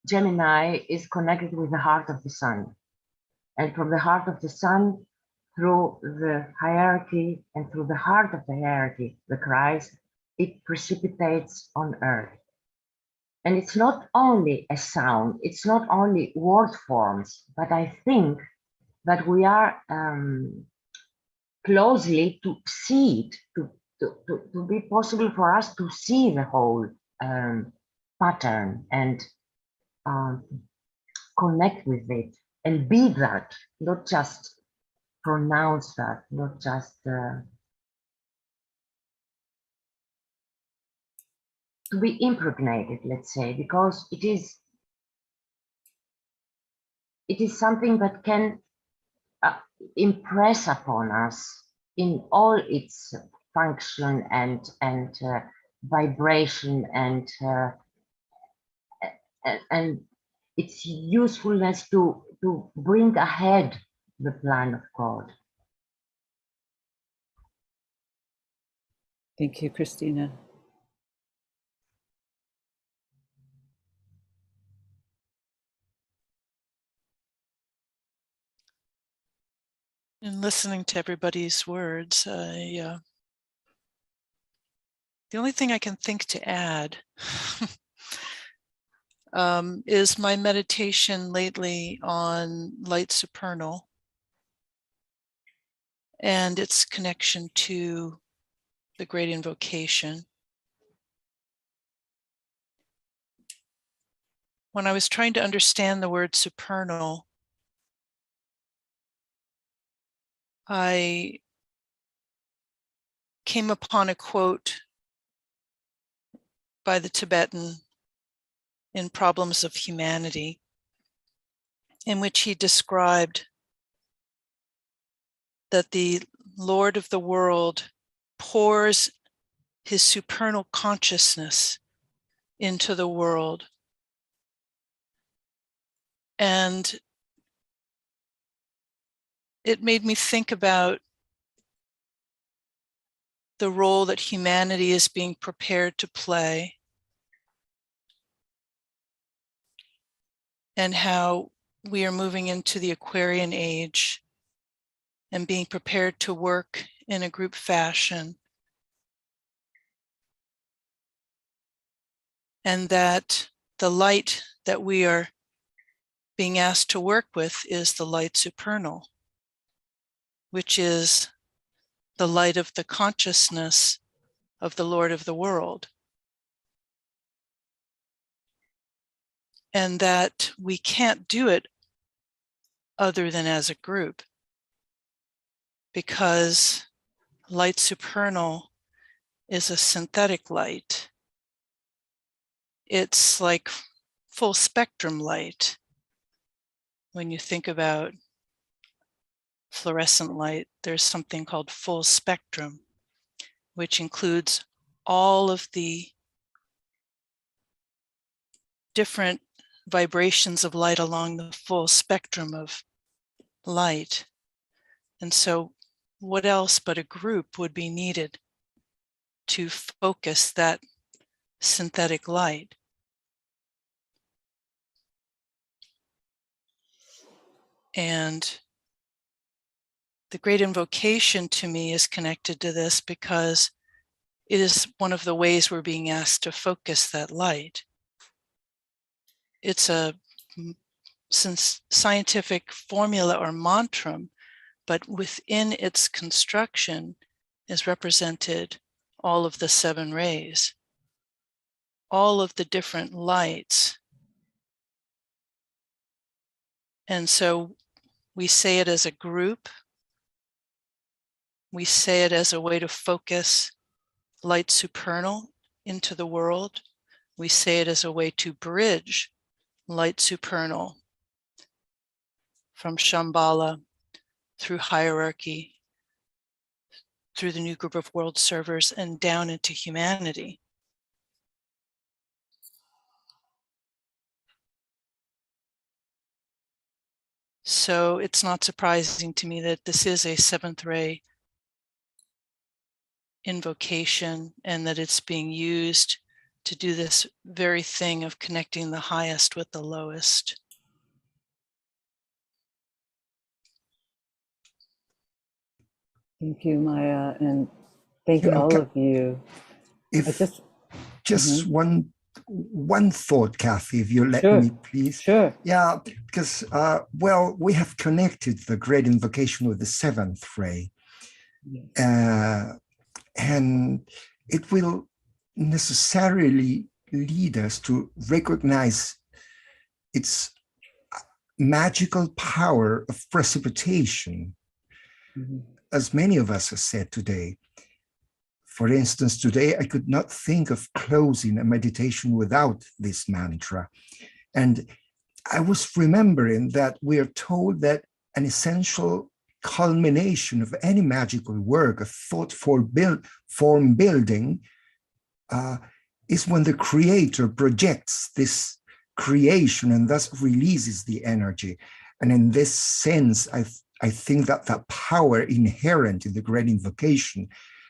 Gemini is connected with the heart of the sun. And from the heart of the sun, through the hierarchy and through the heart of the hierarchy, the Christ, it precipitates on earth. And it's not only a sound, it's not only word forms, but I think that we are closely to see it, to be possible for us to see the whole pattern and connect with it and be that, not just pronounce that, not just to be impregnated, let's say, because it is something that can impress upon us in all its function and vibration and its usefulness to bring ahead the plan of God. Thank you, Christina. In listening to everybody's words, the only thing I can think to add is my meditation lately on light supernal and its connection to the Great Invocation. When I was trying to understand the word supernal, I came upon a quote by the Tibetan in Problems of Humanity, in which he described that the Lord of the world pours his supernal consciousness into the world. And it made me think about the role that humanity is being prepared to play, and how we are moving into the Aquarian age and being prepared to work in a group fashion. And that the light that we are being asked to work with is the light supernal, which is the light of the consciousness of the Lord of the world. And that we can't do it other than as a group, because light supernal is a synthetic light. It's like full spectrum light. When you think about fluorescent light, there's something called full spectrum, which includes all of the different vibrations of light along the full spectrum of light. And so what else but a group would be needed to focus that synthetic light? And the Great Invocation to me is connected to this because it is one of the ways we're being asked to focus that light. It's a scientific formula or mantra, but within its construction is represented all of the 7 rays, all of the different lights. And so we say it as a group. We say it as a way to focus light supernal into the world. We say it as a way to bridge light supernal from Shambhala through hierarchy, through the new group of world servers, and down into humanity. So it's not surprising to me that this is a 7th ray invocation, and that it's being used to do this very thing of connecting the highest with the lowest. Thank you, Maya, and thank You know, all of you. If just one thought, Kathy, if you let Sure. me, please. Sure. Yeah, because well, we have connected the Great Invocation with the 7th ray, Yes. and it will necessarily lead us to recognize its magical power of precipitation, as many of us have said today. For instance, today I could not think of closing a meditation without this mantra. And I was remembering that we are told that an essential culmination of any magical work, of thoughtful form building, is when the creator projects this creation and thus releases the energy. And in this sense, I think that that power inherent in the Great Invocation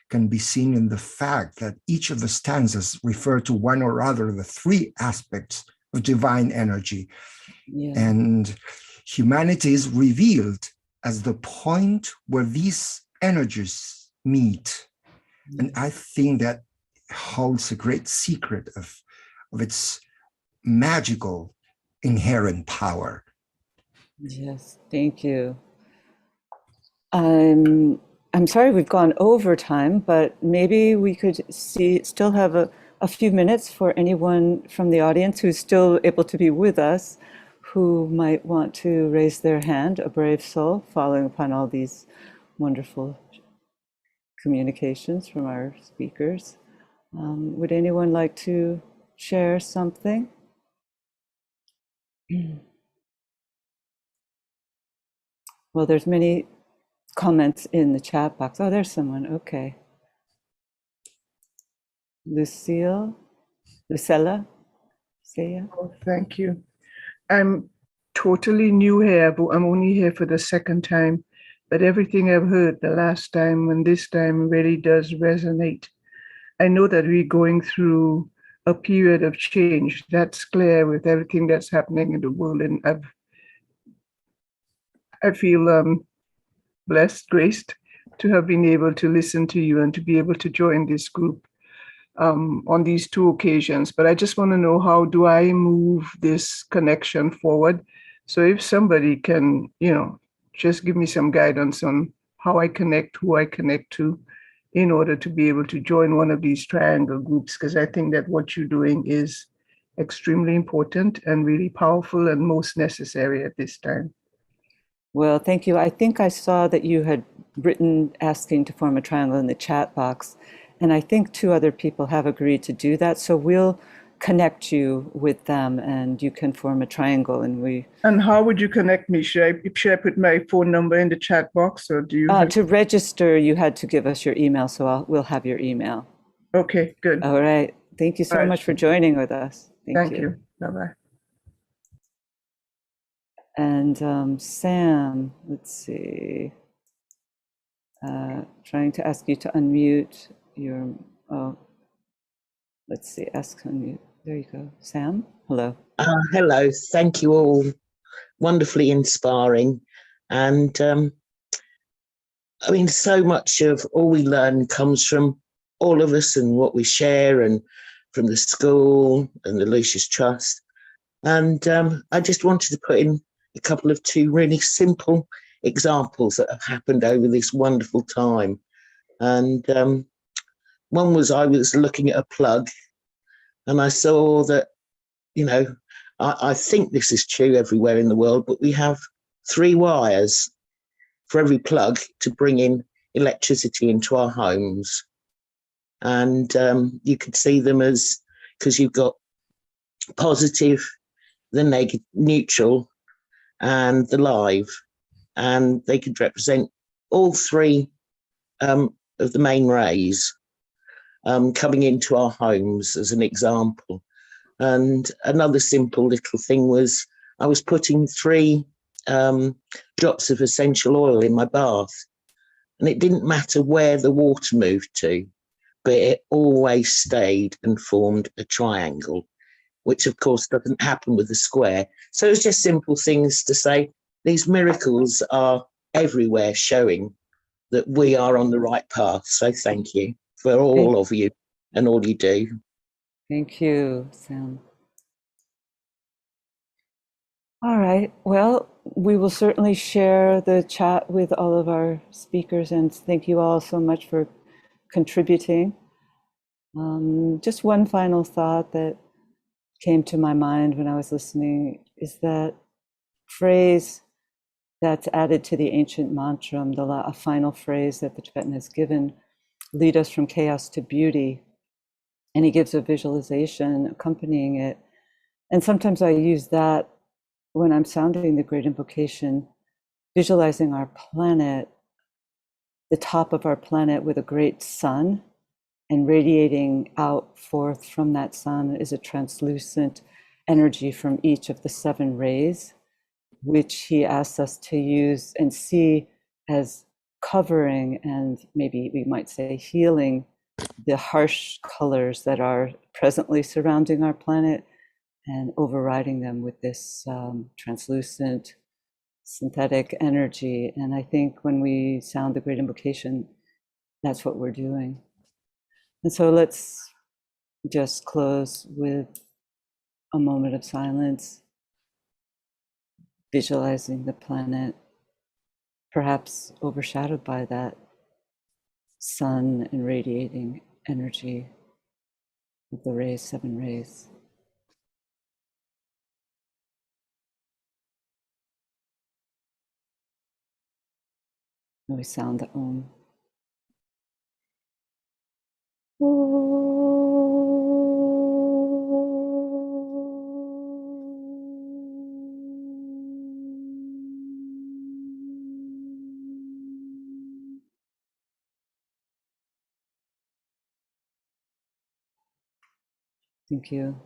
can be seen in the fact that each of the stanzas refer to one or other of the three aspects of divine energy. Yeah. And humanity is revealed as the point where these energies meet. Yeah. And I think that holds a great secret of its magical inherent power. Yes, thank you. I'm sorry we've gone over time, but maybe we could still have a few minutes for anyone from the audience who's still able to be with us, who might want to raise their hand, a brave soul, following upon all these wonderful communications from our speakers. Would anyone like to share something? Well, there's many comments in the chat box. Oh, there's someone. Okay. Lucella? Oh, thank you. I'm totally new here, but I'm only here for the second time. But everything I've heard the last time and this time really does resonate. I know that we're going through a period of change. That's clear with everything that's happening in the world. And I feel blessed, graced to have been able to listen to you and to be able to join this group on these two occasions. But I just want to know, how do I move this connection forward? So if somebody can, just give me some guidance on how I connect, who I connect to, in order to be able to join one of these triangle groups, because I think that what you're doing is extremely important and really powerful and most necessary at this time. Well, thank you. I think I saw that you had written asking to form a triangle in the chat box, and I think 2 other people have agreed to do that. So we'll connect you with them and you can form a triangle. And how would you connect me? Should I put my phone number in the chat box, or do you to register, you had to give us your email, so we'll have your email. Okay, good. All right. Thank you so much for joining with us. Thank you. Bye-bye. And Sam, let's see. Trying to ask you to unmute your, let's see, ask unmute. There you go. Sam, hello. Hello, thank you all. Wonderfully inspiring. And I mean, so much of all we learn comes from all of us and what we share, and from the school and the Lucius Trust. And I just wanted to put in a couple of 2 really simple examples that have happened over this wonderful time. And one was, I was looking at a plug and I saw that, I think this is true everywhere in the world, but we have 3 wires for every plug to bring in electricity into our homes. And you could see them as, because you've got positive, the negative, neutral, and the live, and they could represent all 3 of the main rays coming into our homes as an example. And another simple little thing was, I was putting 3 drops of essential oil in my bath, and it didn't matter where the water moved to, but it always stayed and formed a triangle, which of course doesn't happen with a square. So it's just simple things to say, these miracles are everywhere, showing that we are on the right path. So thank you for all of you and all you do. Thank you, Sam. All right. Well, we will certainly share the chat with all of our speakers, and thank you all so much for contributing. Just one final thought that came to my mind when I was listening is that phrase, that's added to the ancient mantra, a final phrase that the Tibetan has given, lead us from chaos to beauty. And he gives a visualization accompanying it. And sometimes I use that when I'm sounding the Great Invocation, visualizing our planet, the top of our planet with a great sun, and radiating out forth from that sun is a translucent energy from each of the 7 rays, which he asks us to use and see as covering and maybe we might say healing the harsh colors that are presently surrounding our planet and overriding them with this translucent synthetic energy. And I think when we sound the Great Invocation, that's what we're doing. And so let's just close with a moment of silence, visualizing the planet, perhaps overshadowed by that sun and radiating energy of the rays, 7 rays. And we sound the Om. Thank you.